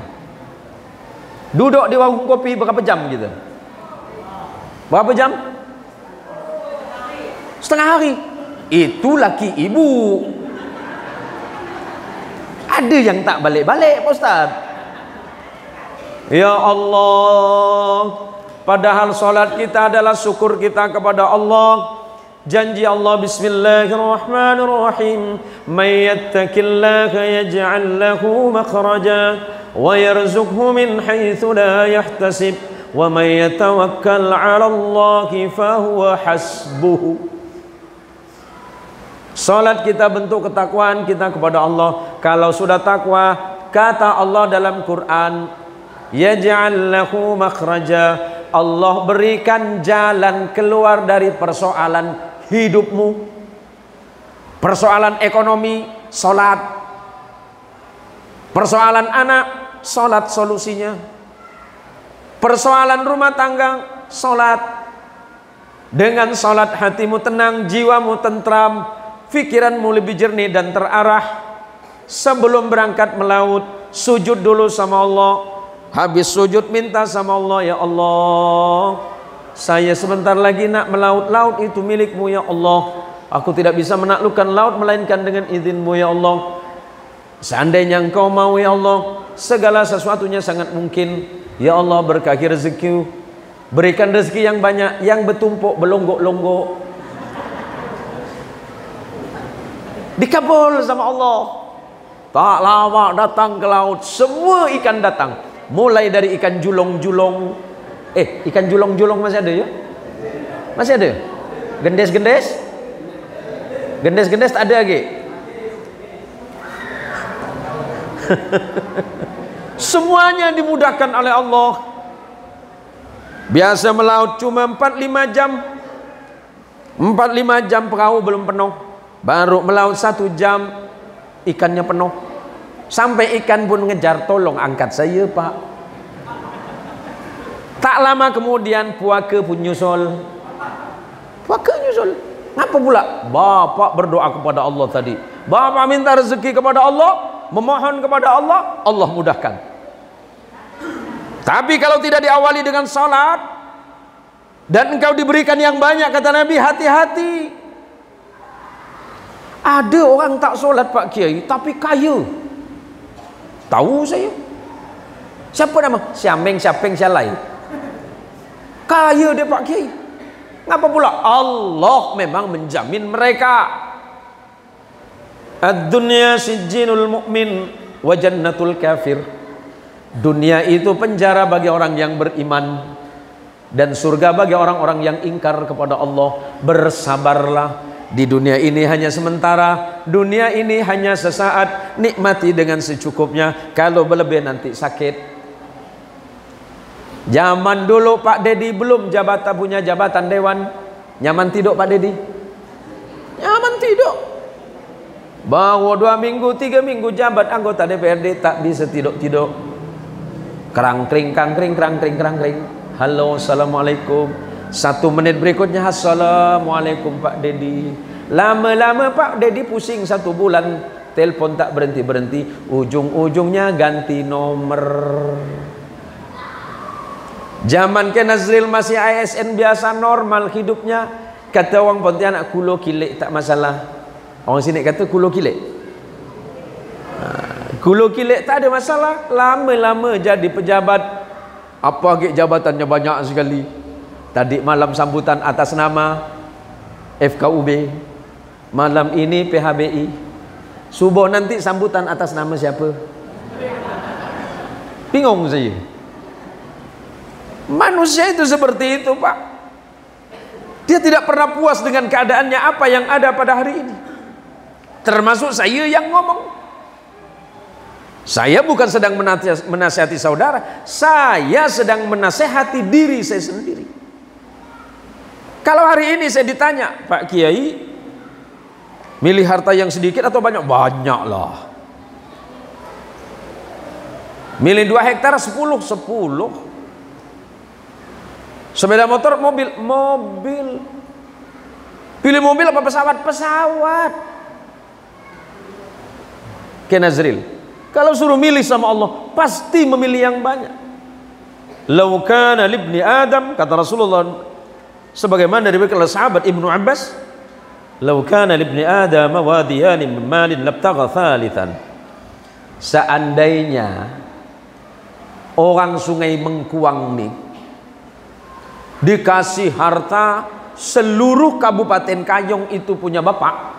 Speaker 1: Duduk di warung kopi berapa jam gitu? Berapa jam? Setengah hari. Itu laki ibu. Ada yang tak balik-balik, Pak Ustaz. Ya Allah, padahal salat kita adalah syukur kita kepada Allah. Janji Allah, bismillahirrahmanirrahim, may yattaqillaha yaj'al lahu makhraja wa yarzuqhu min haitsu la yahtasib wa may yatawakkal 'ala Allahi fahuwa hasbuh. Salat kita bentuk ketakwaan kita kepada Allah. Kalau sudah takwa, kata Allah dalam Quran, yaj'al lahu makhraja, Allah berikan jalan keluar dari persoalan hidupmu. Persoalan ekonomi, salat. Persoalan anak, salat solusinya. Persoalan rumah tangga, salat. Dengan salat hatimu tenang, jiwamu tentram, fikiranmu lebih jernih dan terarah. Sebelum berangkat melaut, sujud dulu sama Allah. Habis sujud minta sama Allah, ya Allah, saya sebentar lagi nak melaut. Laut itu milikmu ya Allah. Aku tidak bisa menaklukkan laut melainkan dengan izinmu ya Allah. Seandainya engkau mau ya Allah, segala sesuatunya sangat mungkin. Ya Allah, berkahi rezeki, berikan rezeki yang banyak, yang bertumpuk belonggok-longgok. Dikabul sama Allah. Tak lama datang ke laut, semua ikan datang. Mulai dari ikan julong-julong. Ikan julong-julong masih ada ya? Masih ada? Gendes-gendes? Gendes-gendes tak ada lagi? Semuanya dimudahkan oleh Allah. Biasa melaut cuma 4-5 jam. 4-5 jam perahu belum penuh. Baru melaut 1 jam ikannya penuh. Sampai ikan pun ngejar, tolong angkat saya Pak. Tak lama kemudian puaka pun nyusul. Puaka nyusul. Ngapa pula? Bapak berdoa kepada Allah tadi. Bapak minta rezeki kepada Allah, memohon kepada Allah, Allah mudahkan. Tapi kalau tidak diawali dengan salat dan engkau diberikan yang banyak, kata Nabi, hati-hati. Ada orang tak solat Pak Kiai tapi kaya. Tahu saya. Siapa nama? Siameng, Siapeng, Sialai. Kaya dia Pak Kiai. Ngapa pula? Allah memang menjamin mereka. Ad-dunya sijjinul mu'min wa jannatul kafir. Dunia itu penjara bagi orang yang beriman dan surga bagi orang-orang yang ingkar kepada Allah. Bersabarlah. Di dunia ini hanya sementara, dunia ini hanya sesaat, nikmati dengan secukupnya. Kalau berlebih nanti sakit. Zaman dulu Pak Dedi belum punya jabatan dewan, nyaman tidak Pak Dedi? Nyaman tidak. Bawa 2 minggu 3 minggu jabat anggota DPRD tak bisa tidak. Kerangkring kangkring kerangkring kerangkring. Halo, assalamualaikum. 1 menit berikutnya assalamualaikum Pak Dedi. Lama-lama Pak Dedi pusing 1 bulan, telepon tak berhenti-berhenti, ujung-ujungnya ganti nomor. Zaman ke Nazril masih ASN biasa normal hidupnya. Kata orang Pontianak, kulo kilek tak masalah. Orang sini kata kulo kilek. Kulo kilek tak ada masalah. Lama-lama jadi pejabat. Apa ke jabatannya banyak sekali. Tadi malam sambutan atas nama FKUB, malam ini PHBI, subuh nanti sambutan atas nama siapa? Bingung saya. Manusia itu seperti itu Pak. Dia tidak pernah puas dengan keadaannya apa yang ada pada hari ini. Termasuk saya yang ngomong. Saya bukan sedang menasihati saudara, saya sedang menasihati diri saya sendiri. Kalau hari ini saya ditanya, Pak Kiai, milih harta yang sedikit atau banyak? Banyak lah. Milih 2 hektar 10. Sepeda motor, mobil. Pilih mobil apa pesawat? Pesawat. Ke Nazril, kalau suruh milih sama Allah, pasti memilih yang banyak. Lau kana libni Adam, kata Rasulullah, sebagaimana diberikan oleh sahabat Ibnu Abbas, lau kana libni Adam wadiyani min malin labtagha thalithan. Seandainya orang Sungai Mengkuang nih dikasih harta seluruh Kabupaten Kayong itu punya bapak,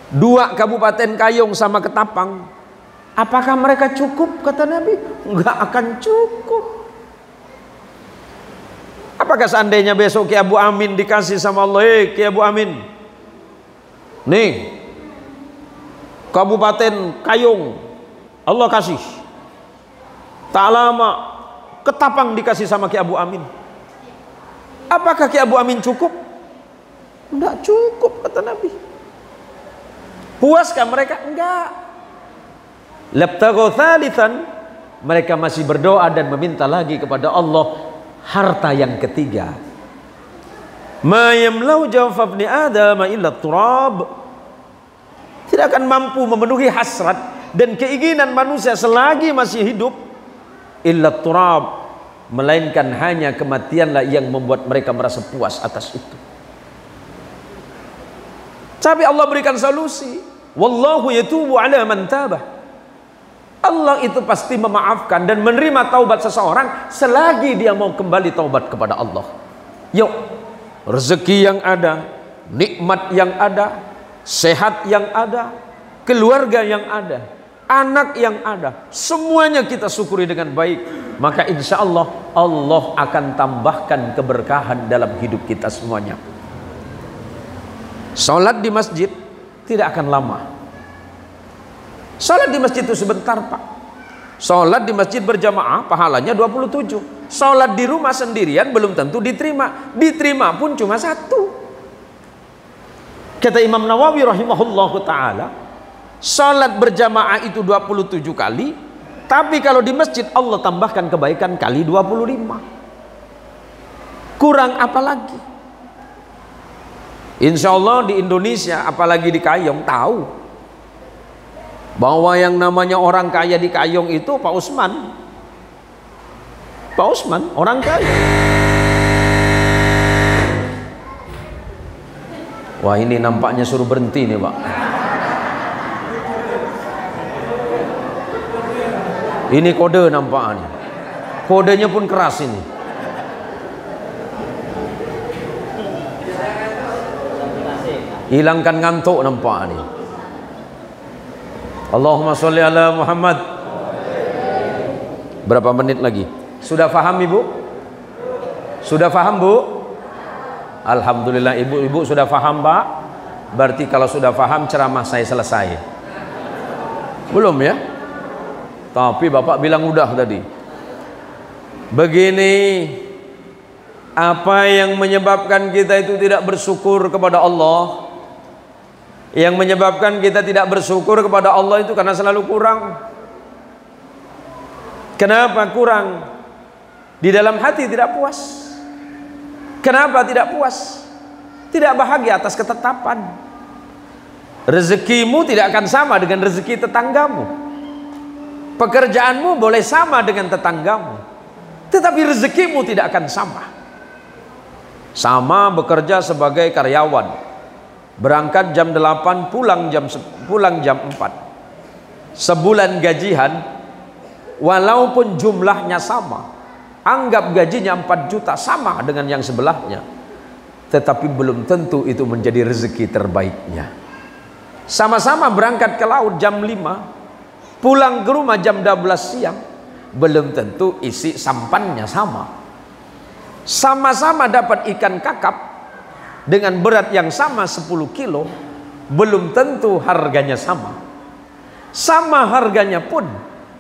Speaker 1: 2 Kabupaten Kayong sama Ketapang, apakah mereka cukup? Kata Nabi, enggak akan cukup. Apakah seandainya besok Ki Abu Amin dikasih sama Allah, Ki Abu Amin, nih Kabupaten Kayong Allah kasih, tak lama Ketapang dikasih sama Ki Abu Amin, apakah Ki Abu Amin cukup? Enggak cukup, kata Nabi. Puaskah mereka? Enggak. Labtaghu thalithan, mereka masih berdoa dan meminta lagi kepada Allah harta yang ketiga. Ma yamlau jawfa ibni Adam illa turab. Tidak akan mampu memenuhi hasrat dan keinginan manusia selagi masih hidup illa turab, melainkan hanya kematianlah yang membuat mereka merasa puas atas itu. Tapi Allah berikan solusi. Wallahu yatubu ala man tabah. Allah itu pasti memaafkan dan menerima taubat seseorang selagi dia mau kembali taubat kepada Allah. Yuk, rezeki yang ada, nikmat yang ada, sehat yang ada, keluarga yang ada, anak yang ada, semuanya kita syukuri dengan baik, maka insya Allah Allah akan tambahkan keberkahan dalam hidup kita semuanya. Salat di masjid tidak akan lama. Salat di masjid itu sebentar Pak. Salat di masjid berjamaah pahalanya 27. Salat di rumah sendirian belum tentu diterima. Diterima pun cuma 1. Kata Imam Nawawi rahimahullahu ta'ala, salat berjamaah itu 27 kali, tapi kalau di masjid Allah tambahkan kebaikan kali 25. Kurang apa lagi? Insya Allah di Indonesia, apalagi di Kayong, tahu bahwa yang namanya orang kaya di Kayong itu Pak Usman. Pak Usman orang kaya. Wah, ini nampaknya suruh berhenti nih Pak. Ini kode nampaknya. Kodenya pun keras ini. Hilangkan ngantuk nampak ni. Allahumma sholli ala Muhammad. Berapa menit lagi? Sudah faham Ibu? Sudah faham Bu? Alhamdulillah ibu-ibu sudah faham Pak. Berarti kalau sudah faham ceramah saya selesai. Belum ya? Tapi Bapak bilang udah tadi. Begini, apa yang menyebabkan kita itu tidak bersyukur kepada Allah? Yang menyebabkan kita tidak bersyukur kepada Allah itu karena selalu kurang. Kenapa kurang? Di dalam hati tidak puas. Kenapa tidak puas? Tidak bahagia atas ketetapan. Rezekimu tidak akan sama dengan rezeki tetanggamu. Pekerjaanmu boleh sama dengan tetanggamu, tetapi rezekimu tidak akan sama. Sama bekerja sebagai karyawan, berangkat jam 8, pulang jam 4. Sebulan gajian, walaupun jumlahnya sama, anggap gajinya 4 juta, sama dengan yang sebelahnya, tetapi belum tentu itu menjadi rezeki terbaiknya. Sama-sama berangkat ke laut jam 5, pulang ke rumah jam 12 siang, belum tentu isi sampannya sama. Sama-sama dapat ikan kakap dengan berat yang sama 10 kilo, belum tentu harganya sama. Sama harganya pun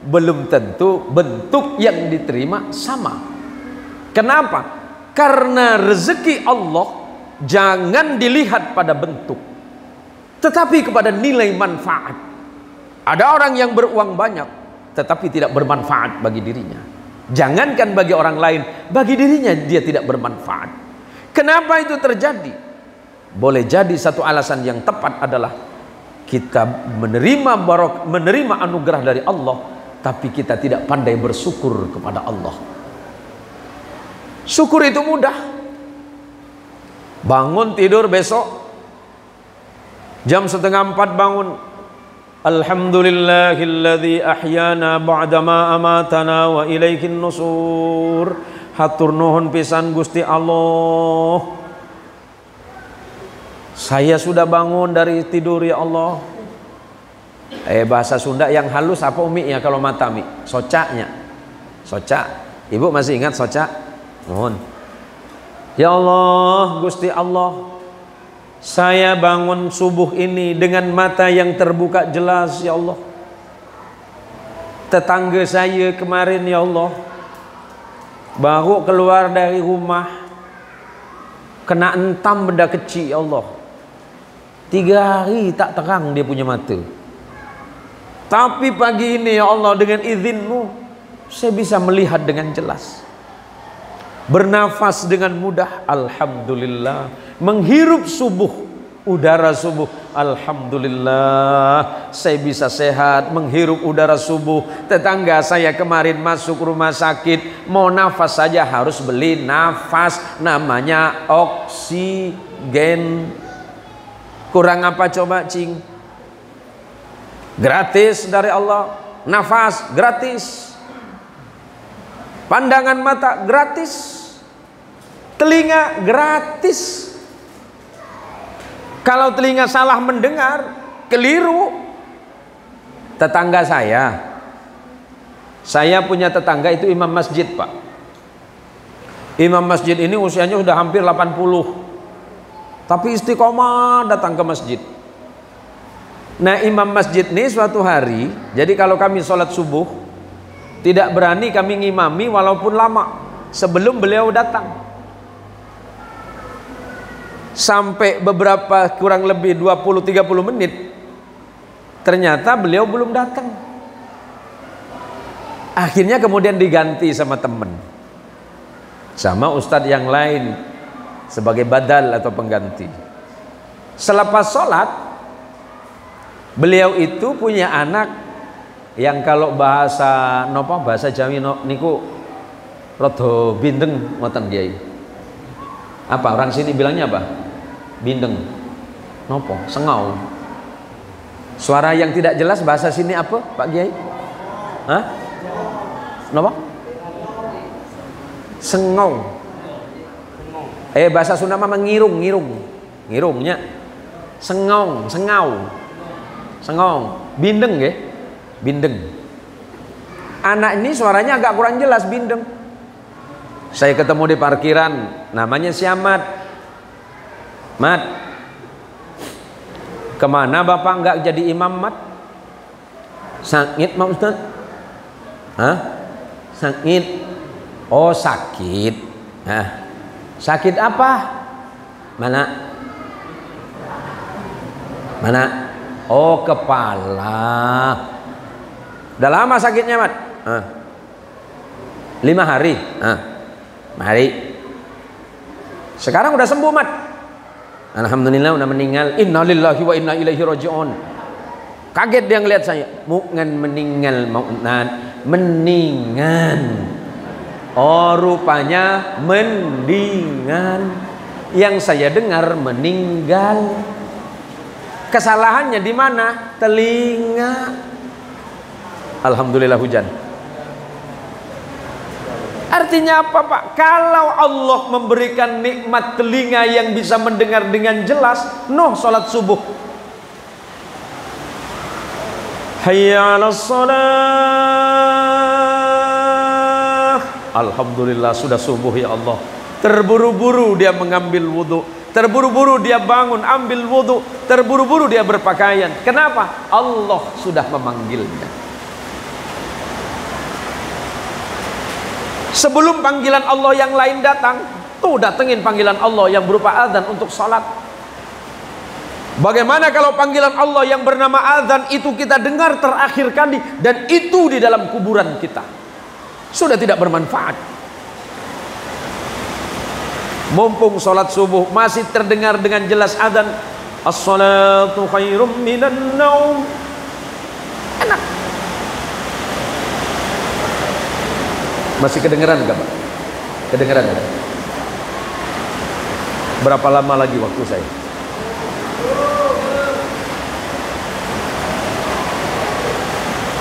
Speaker 1: belum tentu bentuk yang diterima sama. Kenapa? Karena rezeki Allah jangan dilihat pada bentuk, tetapi kepada nilai manfaat. Ada orang yang beruang banyak tetapi tidak bermanfaat bagi dirinya. Jangankan bagi orang lain, bagi dirinya dia tidak bermanfaat. Kenapa itu terjadi? Boleh jadi satu alasan yang tepat adalah kita menerima anugerah dari Allah, tapi kita tidak pandai bersyukur kepada Allah. Syukur itu mudah. Bangun tidur besok jam 3:30 bangun, alhamdulillahilladzi ahyana ba'dama amatana wa ilaihin nusur. Hatur nuhun pisan Gusti Allah, saya sudah bangun dari tidur ya Allah. Bahasa Sunda yang halus apa umi ya kalau mata mi? Socaknya. Socak. Ibu masih ingat socak? Mohon. Ya Allah, Gusti Allah, saya bangun subuh ini dengan mata yang terbuka jelas ya Allah. Tetangga saya kemarin ya Allah baru keluar dari rumah kena entam benda kecil ya Allah. 3 hari tak terang dia punya mata. Tapi pagi ini ya Allah dengan izinmu saya bisa melihat dengan jelas. Bernafas dengan mudah, alhamdulillah. Menghirup subuh, udara subuh, alhamdulillah. Saya bisa sehat menghirup udara subuh. Tetangga saya kemarin masuk rumah sakit, mau nafas saja harus beli nafas, namanya oksigen. Kurang apa coba cing? Gratis dari Allah. Nafas gratis, pandangan mata gratis, telinga gratis. Kalau telinga salah mendengar, keliru. Tetangga saya punya tetangga itu imam masjid Pak. Imam masjid ini usianya sudah hampir 80, tapi istiqomah datang ke masjid. Nah imam masjid ini suatu hari, jadi kalau kami sholat subuh tidak berani kami ngimami walaupun lama sebelum beliau datang. Sampai beberapa kurang lebih 20-30 menit ternyata beliau belum datang. Akhirnya kemudian diganti sama teman, sama ustadz yang lain sebagai badal atau pengganti. Selepas sholat, beliau itu punya anak yang kalau bahasa Jawi niku rada bindeng ngoten Kiai. Apa orang sini bilangnya apa? Bindeng. Nopo? Sengau. Suara yang tidak jelas bahasa sini apa Pak Kiai? Hah? Nopo? Sengau. Bahasa Sunda mah ngirungnya. Sengong. Bindeng nggih? Bindeng. Anak ini suaranya agak kurang jelas, bindeng. Saya ketemu di parkiran, namanya si Ahmad. Mat, kemana bapak nggak jadi imam Mat? Sakit Mak Ustaz? Hah? Sakit? Oh sakit. Nah, sakit apa? Mana? Mana? Oh kepala. Udah lama sakitnya Mat? 5 hari. Hari. Sekarang udah sembuh Mat. Alhamdulillah udah meninggal. Innalillahi wa inna ilaihi raji'un. Kaget dia ngeliat saya. Bukan meninggal mendingan. Oh rupanya mendingan. Yang saya dengar meninggal. Kesalahannya di mana? Telinga. Alhamdulillah hujan. Artinya apa Pak? Kalau Allah memberikan nikmat telinga yang bisa mendengar dengan jelas, sholat subuh. Hayya 'alas shalah. Alhamdulillah sudah subuh ya Allah. Terburu-buru dia mengambil wudhu, terburu-buru dia bangun ambil wudhu, terburu-buru dia berpakaian. Kenapa? Allah sudah memanggilnya. Sebelum panggilan Allah yang lain datang, tuh datengin panggilan Allah yang berupa azan untuk salat. Bagaimana kalau panggilan Allah yang bernama azan itu kita dengar terakhir kali dan itu di dalam kuburan kita? Sudah tidak bermanfaat. Mumpung salat subuh masih terdengar dengan jelas azan, as-salatu khairum minan naum. Enak. Masih kedengeran gak Pak? Kedengeran gak? Berapa lama lagi waktu saya?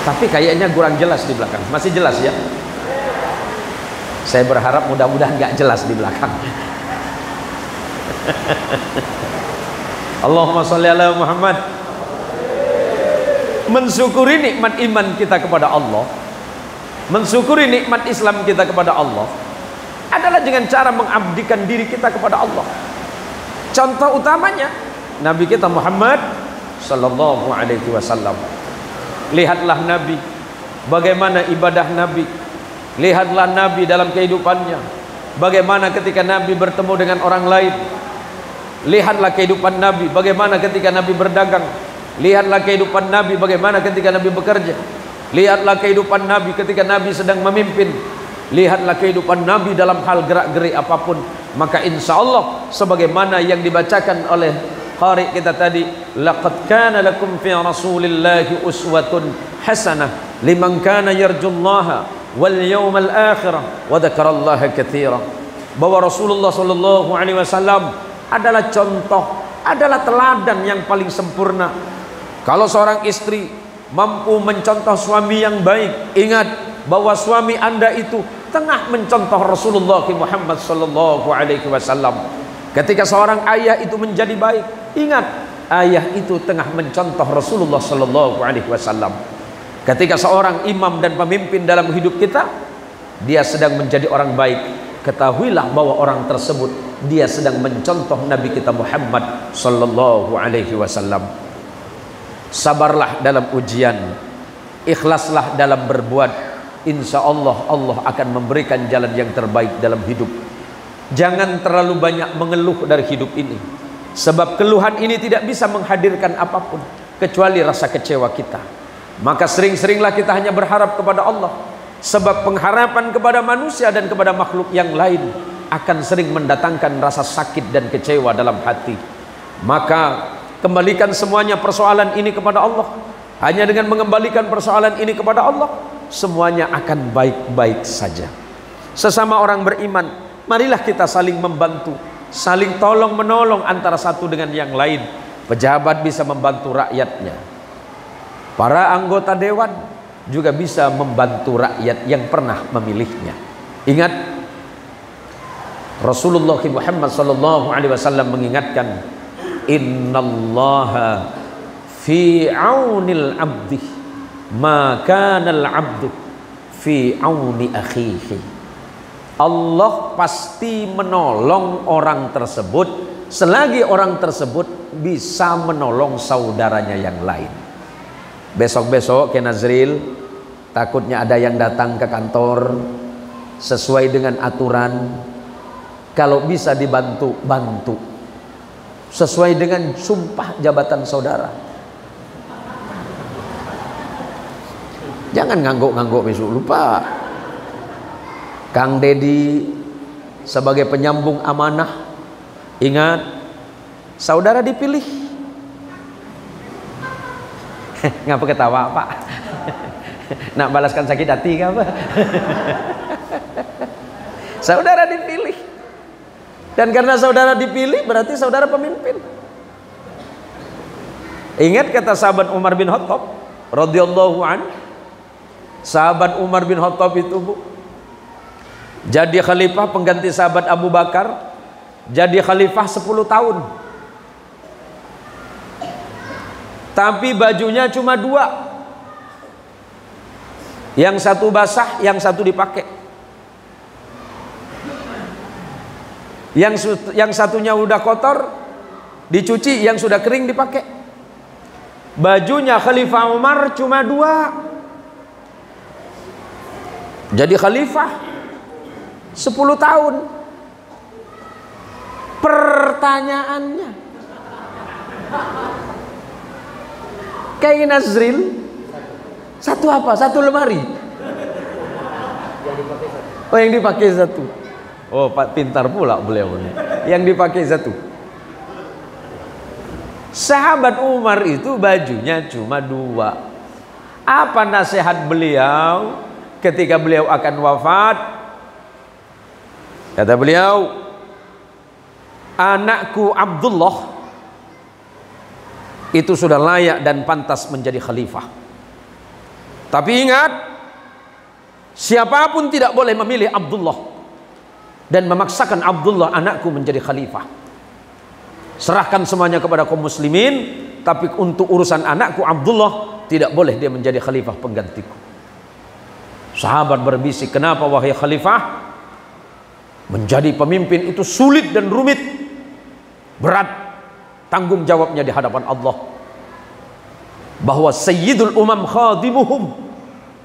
Speaker 1: Tapi kayaknya kurang jelas di belakang. Masih jelas ya? Saya berharap mudah-mudahan gak jelas di belakang. Allahumma sholli ala Muhammad. Mensyukuri nikmat iman kita kepada Allah, mensyukuri nikmat Islam kita kepada Allah adalah dengan cara mengabdikan diri kita kepada Allah. Contoh utamanya Nabi kita Muhammad sallallahu alaihi wasallam. Lihatlah Nabi, bagaimana ibadah Nabi. Lihatlah Nabi dalam kehidupannya, bagaimana ketika Nabi bertemu dengan orang lain. Lihatlah kehidupan Nabi, bagaimana ketika Nabi berdagang. Lihatlah kehidupan Nabi, bagaimana ketika Nabi bekerja. Lihatlah kehidupan Nabi ketika Nabi sedang memimpin. Lihatlah kehidupan Nabi dalam hal gerak-gerik apapun. Maka insya Allah sebagaimana yang dibacakan oleh qari kita tadi, laqad kana lakum fi rasulillahi uswatun hasanah liman kana yarjullaha wal yawmal akhirah wa dzakarallaha katsira. Bahwa Rasulullah sallallahu alaihi wasallam adalah contoh, adalah teladan yang paling sempurna. Kalau seorang istri mampu mencontoh suami yang baik, ingat bahwa suami Anda itu tengah mencontoh Rasulullah Muhammad sallallahu alaihi wasallam. Ketika seorang ayah itu menjadi baik, ingat ayah itu tengah mencontoh Rasulullah sallallahu alaihi wasallam. Ketika seorang imam dan pemimpin dalam hidup kita, dia sedang menjadi orang baik, ketahuilah bahwa orang tersebut dia sedang mencontoh Nabi kita Muhammad sallallahu alaihi wasallam. Sabarlah dalam ujian, ikhlaslah dalam berbuat. Insya Allah Allah akan memberikan jalan yang terbaik dalam hidup. Jangan terlalu banyak mengeluh dari hidup ini, sebab keluhan ini tidak bisa menghadirkan apapun kecuali rasa kecewa kita. Maka sering-seringlah kita hanya berharap kepada Allah, sebab pengharapan kepada manusia dan kepada makhluk yang lain akan sering mendatangkan rasa sakit dan kecewa dalam hati. Maka kembalikan semuanya persoalan ini kepada Allah. Hanya dengan mengembalikan persoalan ini kepada Allah, semuanya akan baik-baik saja. Sesama orang beriman, marilah kita saling membantu, saling tolong menolong antara satu dengan yang lain. Pejabat bisa membantu rakyatnya, para anggota dewan juga bisa membantu rakyat yang pernah memilihnya. Ingat, Rasulullah Muhammad sallallahu alaihi wasallam mengingatkan, innallaha fi aunil abdi ma kana al abdu fi auni akhihi. Allah pasti menolong orang tersebut selagi orang tersebut bisa menolong saudaranya yang lain. Besok-besok ke Nazril, takutnya ada yang datang ke kantor sesuai dengan aturan. Kalau bisa dibantu, bantu sesuai dengan sumpah jabatan saudara. Jangan ngangguk-ngangguk besok lupa. Kang Dedi sebagai penyambung amanah, ingat, saudara dipilih. Ngapa ketawa Pak? Nak balaskan sakit hati ke apa? Saudara dipilih. Dan karena saudara dipilih berarti saudara pemimpin. Ingat kata sahabat Umar bin Khattab radhiyallahu an. Sahabat Umar bin Khattab itu, Bu, jadi khalifah pengganti sahabat Abu Bakar. Jadi khalifah 10 tahun. Tapi bajunya cuma 2. Yang satu basah, yang satu dipakai. Yang satunya udah kotor dicuci, yang sudah kering dipakai. Bajunya Khalifah Umar cuma 2. Jadi khalifah 10 tahun. Pertanyaannya, kain Nazril satu apa? Satu lemari. Oh, yang dipakai satu. Oh, Pak, pintar pula beliau ini. Yang dipakai satu. Sahabat Umar itu bajunya cuma 2. Apa nasihat beliau ketika beliau akan wafat? Kata beliau, anakku Abdullah itu sudah layak dan pantas menjadi khalifah. Tapi ingat, siapapun tidak boleh memilih Abdullah dan memaksakan Abdullah anakku menjadi khalifah. Serahkan semuanya kepada kaum muslimin, tapi untuk urusan anakku Abdullah tidak boleh dia menjadi khalifah penggantiku. Sahabat berbisik, kenapa wahai khalifah? Menjadi pemimpin itu sulit dan rumit, berat tanggung jawabnya di hadapan Allah. Bahwa sayyidul umam khadimuhum,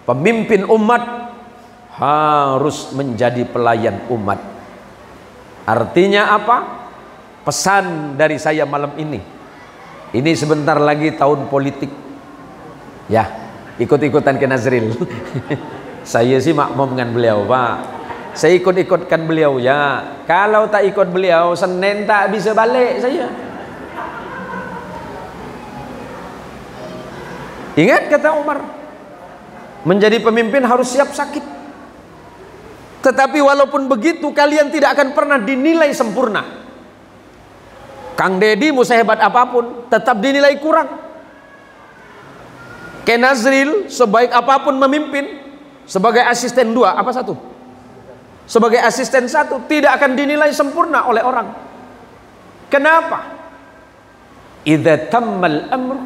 Speaker 1: pemimpin umat harus menjadi pelayan umat. Artinya apa? Pesan dari saya malam ini. Ini sebentar lagi tahun politik. Ya, ikut-ikutan ke Nazril. Saya sih makmum dengan beliau, Pak. Saya ikut-ikutkan beliau ya. Kalau tak ikut beliau, Senin tak bisa balik saya. Ingat kata Umar, menjadi pemimpin harus siap sakit. Tetapi walaupun begitu, kalian tidak akan pernah dinilai sempurna. Kang Dedi mau sehebat apapun tetap dinilai kurang. Ke Nazril sebaik apapun memimpin, sebagai asisten 2 apa 1? Sebagai asisten 1 tidak akan dinilai sempurna oleh orang. Kenapa? Idza tammal amr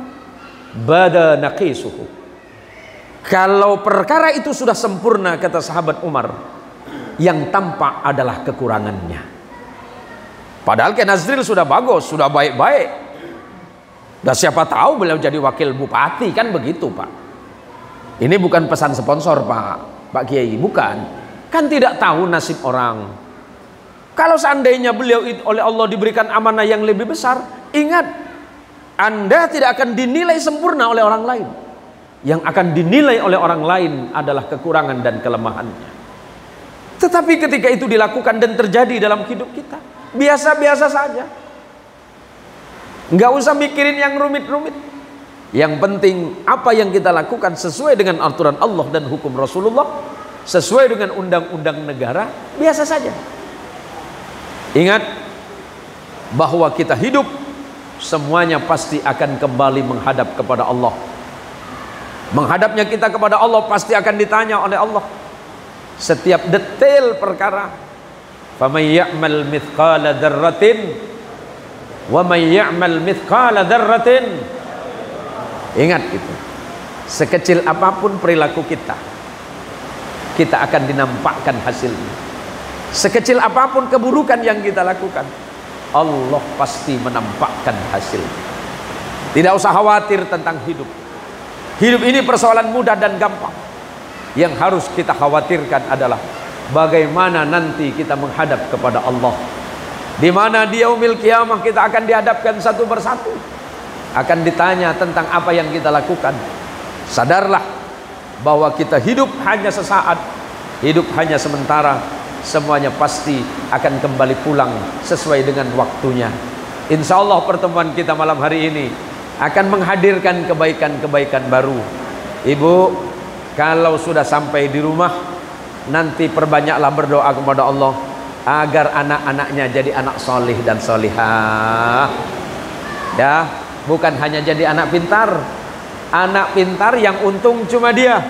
Speaker 1: bada naqisuhu. Kalau perkara itu sudah sempurna, kata sahabat Umar, yang tampak adalah kekurangannya. Padahal ke Nazril sudah bagus, sudah baik-baik. Dan siapa tahu beliau jadi wakil bupati, kan begitu, Pak. Ini bukan pesan sponsor, Pak Kiai, bukan. Kan tidak tahu nasib orang. Kalau seandainya beliau oleh Allah diberikan amanah yang lebih besar, ingat, Anda tidak akan dinilai sempurna oleh orang lain. Yang akan dinilai oleh orang lain adalah kekurangan dan kelemahannya. Tetapi ketika itu dilakukan dan terjadi dalam hidup kita, biasa-biasa saja. Nggak usah mikirin yang rumit-rumit. Yang penting apa yang kita lakukan sesuai dengan aturan Allah dan hukum Rasulullah, sesuai dengan undang-undang negara, biasa saja. Ingat bahwa kita hidup semuanya pasti akan kembali menghadap kepada Allah. Menghadapnya kita kepada Allah pasti akan ditanya oleh Allah setiap detail perkara. Faman ya'mal mithqala dzarratin wa man ya'mal mithqala dzarratin. Ingat itu. Sekecil apapun perilaku kita, kita akan dinampakkan hasilnya. Sekecil apapun keburukan yang kita lakukan, Allah pasti menampakkan hasilnya. Tidak usah khawatir tentang hidup. Hidup ini persoalan mudah dan gampang. Yang harus kita khawatirkan adalah bagaimana nanti kita menghadap kepada Allah, di mana di yaumil qiyamah kita akan dihadapkan satu persatu, akan ditanya tentang apa yang kita lakukan. Sadarlah bahwa kita hidup hanya sesaat, hidup hanya sementara, semuanya pasti akan kembali pulang sesuai dengan waktunya. Insya Allah pertemuan kita malam hari ini akan menghadirkan kebaikan-kebaikan baru. Ibu, kalau sudah sampai di rumah, nanti perbanyaklah berdoa kepada Allah agar anak-anaknya jadi anak solih dan solihah. Ya, bukan hanya jadi anak pintar. Anak pintar yang untung cuma dia.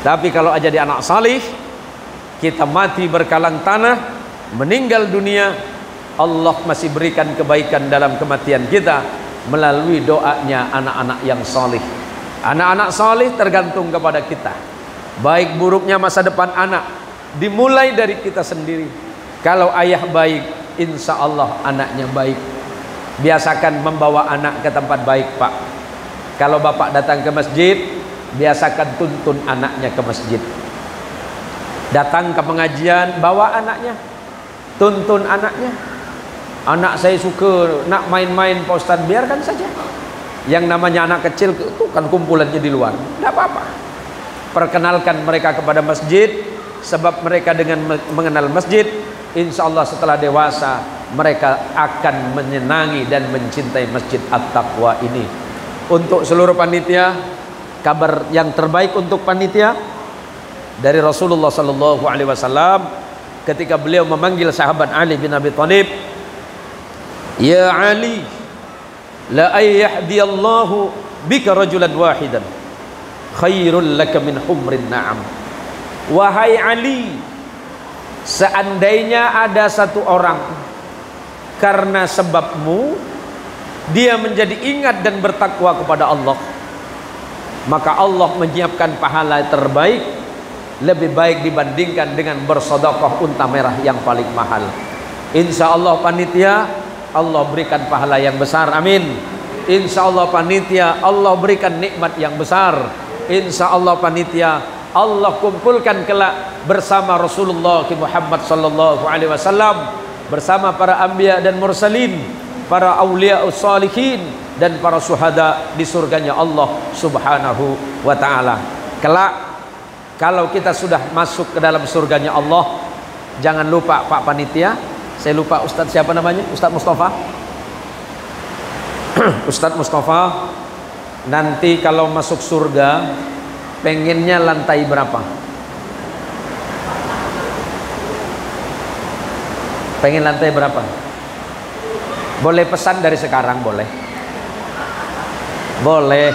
Speaker 1: Tapi kalau jadi anak salih, kita mati berkalang tanah, meninggal dunia, Allah masih berikan kebaikan dalam kematian kita melalui doanya anak-anak yang salih. Anak-anak salih tergantung kepada kita. Baik buruknya masa depan anak dimulai dari kita sendiri. Kalau ayah baik, insya Allah anaknya baik. Biasakan membawa anak ke tempat baik, Pak. Kalau bapak datang ke masjid, biasakan tuntun anaknya ke masjid. Datang ke pengajian, bawa anaknya, tuntun anaknya. Anak saya suka nak main-main Pak Ustadz, biarkan saja. Yang namanya anak kecil itu kan kumpulannya di luar, tidak apa-apa. Perkenalkan mereka kepada masjid, sebab mereka dengan mengenal masjid, insya Allah setelah dewasa mereka akan menyenangi dan mencintai masjid At-Taqwa ini. Untuk seluruh panitia, kabar yang terbaik untuk panitia dari Rasulullah Sallallahu Alaihi Wasallam ketika beliau memanggil sahabat Ali bin Abi Thalib, ya Ali, la ayyahdiyallahu bika rajulan wahidan khairul laka min humrin na'am. Wahai Ali, seandainya ada satu orang karena sebabmu dia menjadi ingat dan bertakwa kepada Allah, maka Allah menyiapkan pahala terbaik, lebih baik dibandingkan dengan bersedekah unta merah yang paling mahal. Insya Allah panitia, Allah berikan pahala yang besar, amin. Insya Allah panitia, Allah berikan nikmat yang besar. Insya Allah panitia, Allah kumpulkan kelak bersama Rasulullah Muhammad Sallallahu Alaihi Wasallam, bersama para anbiya dan mursalin, para awliya salihin, dan para syuhada di surganya Allah Subhanahu wa ta'ala. Kelak kalau kita sudah masuk ke dalam surganya Allah, jangan lupa Pak Panitia, saya lupa Ustadz siapa namanya, Ustadz Mustafa. Ustadz Mustafa, nanti kalau masuk surga pengennya lantai berapa? Pengen lantai berapa? Boleh pesan dari sekarang, boleh. Boleh.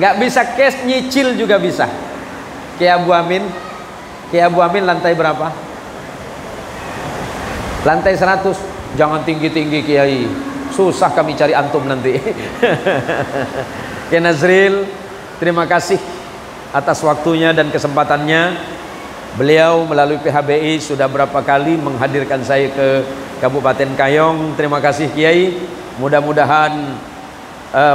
Speaker 1: Nggak bisa cash, nyicil juga bisa. Kayak Abu Amin. Kayak Abu Amin lantai berapa? Lantai 100. Jangan tinggi-tinggi Kiai. Susah kami cari antum nanti. Kiai Nazril, terima kasih atas waktunya dan kesempatannya. Beliau melalui PHBI sudah berapa kali menghadirkan saya ke Kabupaten Kayong. Terima kasih Kiai. Mudah-mudahan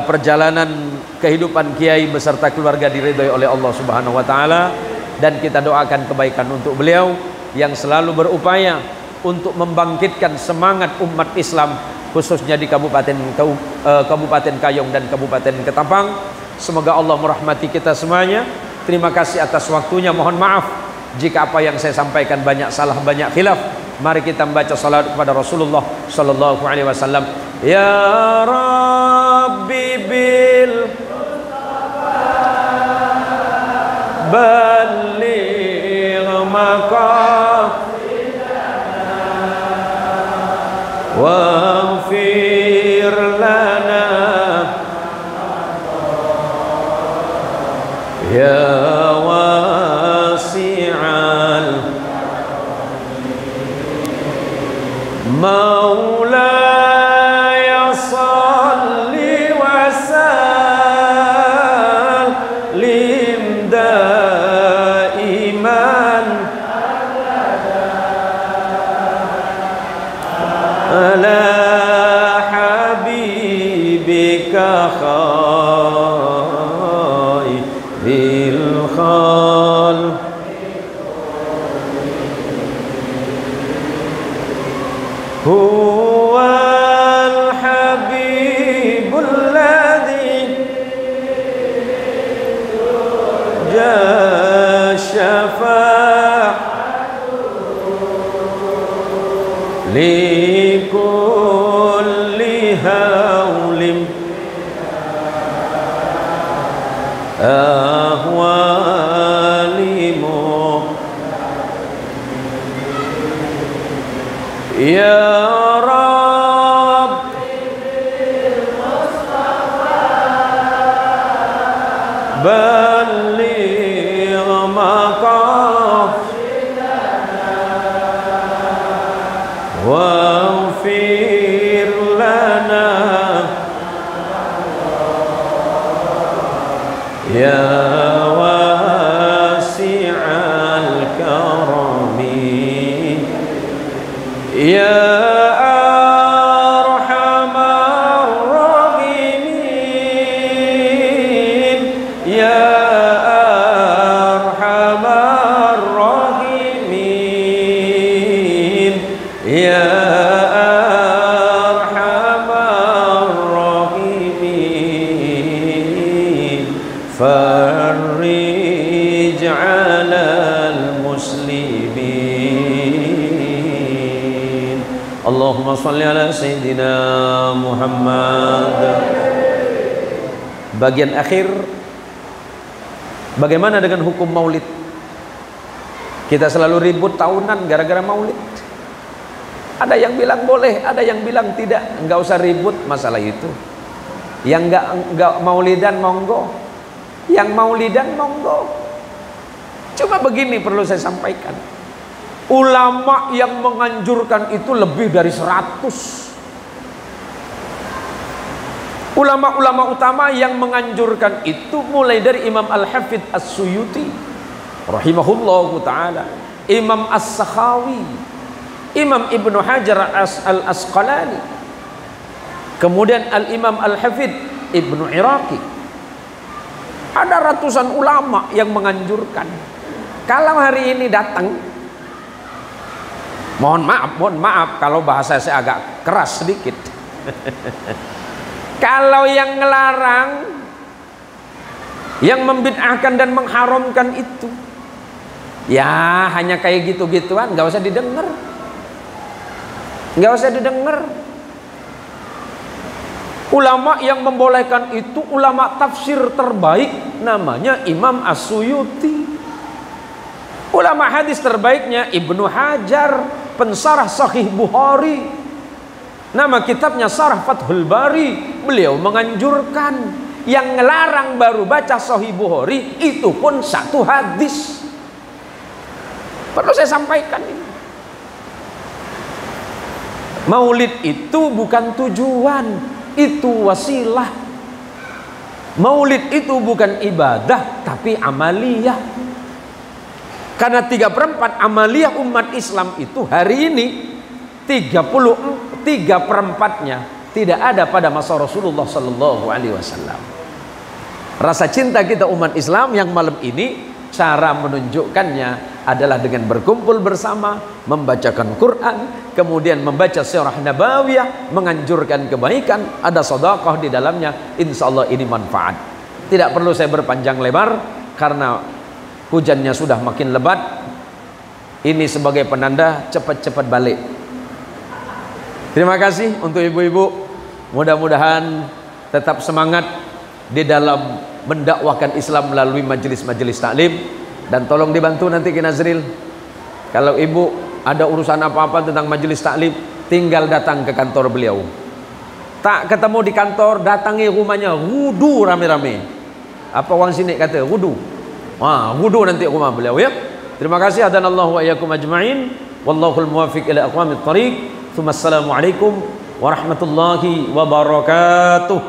Speaker 1: perjalanan kehidupan Kiai beserta keluarga diridhoi oleh Allah Subhanahu wa taala, dan kita doakan kebaikan untuk beliau yang selalu berupaya untuk membangkitkan semangat umat Islam khususnya di Kabupaten Kayong dan Kabupaten Ketapang. Semoga Allah merahmati kita semuanya. Terima kasih atas waktunya. Mohon maaf jika apa yang saya sampaikan banyak salah, banyak khilaf. Mari kita membaca salawat kepada Rasulullah Sallallahu Alaihi Wasallam. Ya Rabbi bil baligh maqasidana waghfir lana ya wasi'al Maulaya salli wa sallim daiman ala habibika khairil khalq ahwalimu ya Rabb balligh maqasidana waghfir lana ya wasi'al karami ya arhamar rahimin ya arhamar rahimin ya arhamar rahimin farrij 'alal muslimin. Allahumma shalli ala sayyidina Muhammad. Bagian akhir, bagaimana dengan hukum maulid? Kita selalu ribut tahunan gara-gara maulid. Ada yang bilang boleh, ada yang bilang tidak. Enggak usah ribut masalah itu. Yang enggak maulidan monggo, yang maulidan monggo. Cuma begini perlu saya sampaikan, ulama yang menganjurkan itu lebih dari 100. Ulama-ulama utama yang menganjurkan itu mulai dari Imam Al-Hafidh As-Suyuti rahimahullahu ta'ala, Imam As-Sakhawi, Imam Ibnu Hajar Al-Asqalani, kemudian Al-Imam Al-Hafidh Ibnu Iraqi. Ada ratusan ulama yang menganjurkan. Kalau hari ini datang, mohon maaf kalau bahasa saya agak keras sedikit. Kalau yang ngelarang, yang membid'ahkan dan mengharamkan itu, ya hanya kayak gitu-gituan, nggak usah didengar, nggak usah didengar. Ulama yang membolehkan itu ulama tafsir terbaik, namanya Imam As-Suyuti. Ulama hadis terbaiknya Ibnu Hajar, pensarah Sahih Bukhari, nama kitabnya Syarah Fathul Bari. Beliau menganjurkan, yang ngelarang baru baca Sahih Bukhari, itu pun satu hadis. Perlu saya sampaikan ini. Maulid itu bukan tujuan, itu wasilah. Maulid itu bukan ibadah, tapi amaliyah. Karena 3/4 amaliyah umat Islam itu hari ini 3/4-nya tidak ada pada masa Rasulullah Sallallahu Alaihi Wasallam. Rasa cinta kita umat Islam yang malam ini, cara menunjukkannya adalah dengan berkumpul bersama, membacakan Quran, kemudian membaca sirah nabawiyah, menganjurkan kebaikan, ada sedekah di dalamnya. Insya Allah ini manfaat. Tidak perlu saya berpanjang lebar karena hujannya sudah makin lebat. Ini sebagai penanda cepat-cepat balik. Terima kasih untuk ibu-ibu. Mudah-mudahan tetap semangat di dalam mendakwakan Islam melalui majelis-majelis taklim. Dan tolong dibantu nanti Ki Nazril, kalau ibu ada urusan apa-apa tentang majelis taklim, tinggal datang ke kantor beliau. Tak ketemu di kantor, datangi rumahnya, wudu rame-rame. Apa orang sini kata wudu? Wah, wudu nanti rumah beliau ya. Terima kasih. Hadanallahu wa iyyakum ajma'in. Wallahul muwaffiq ila aqwamit thariq. Assalamualaikum warahmatullahi wabarakatuh.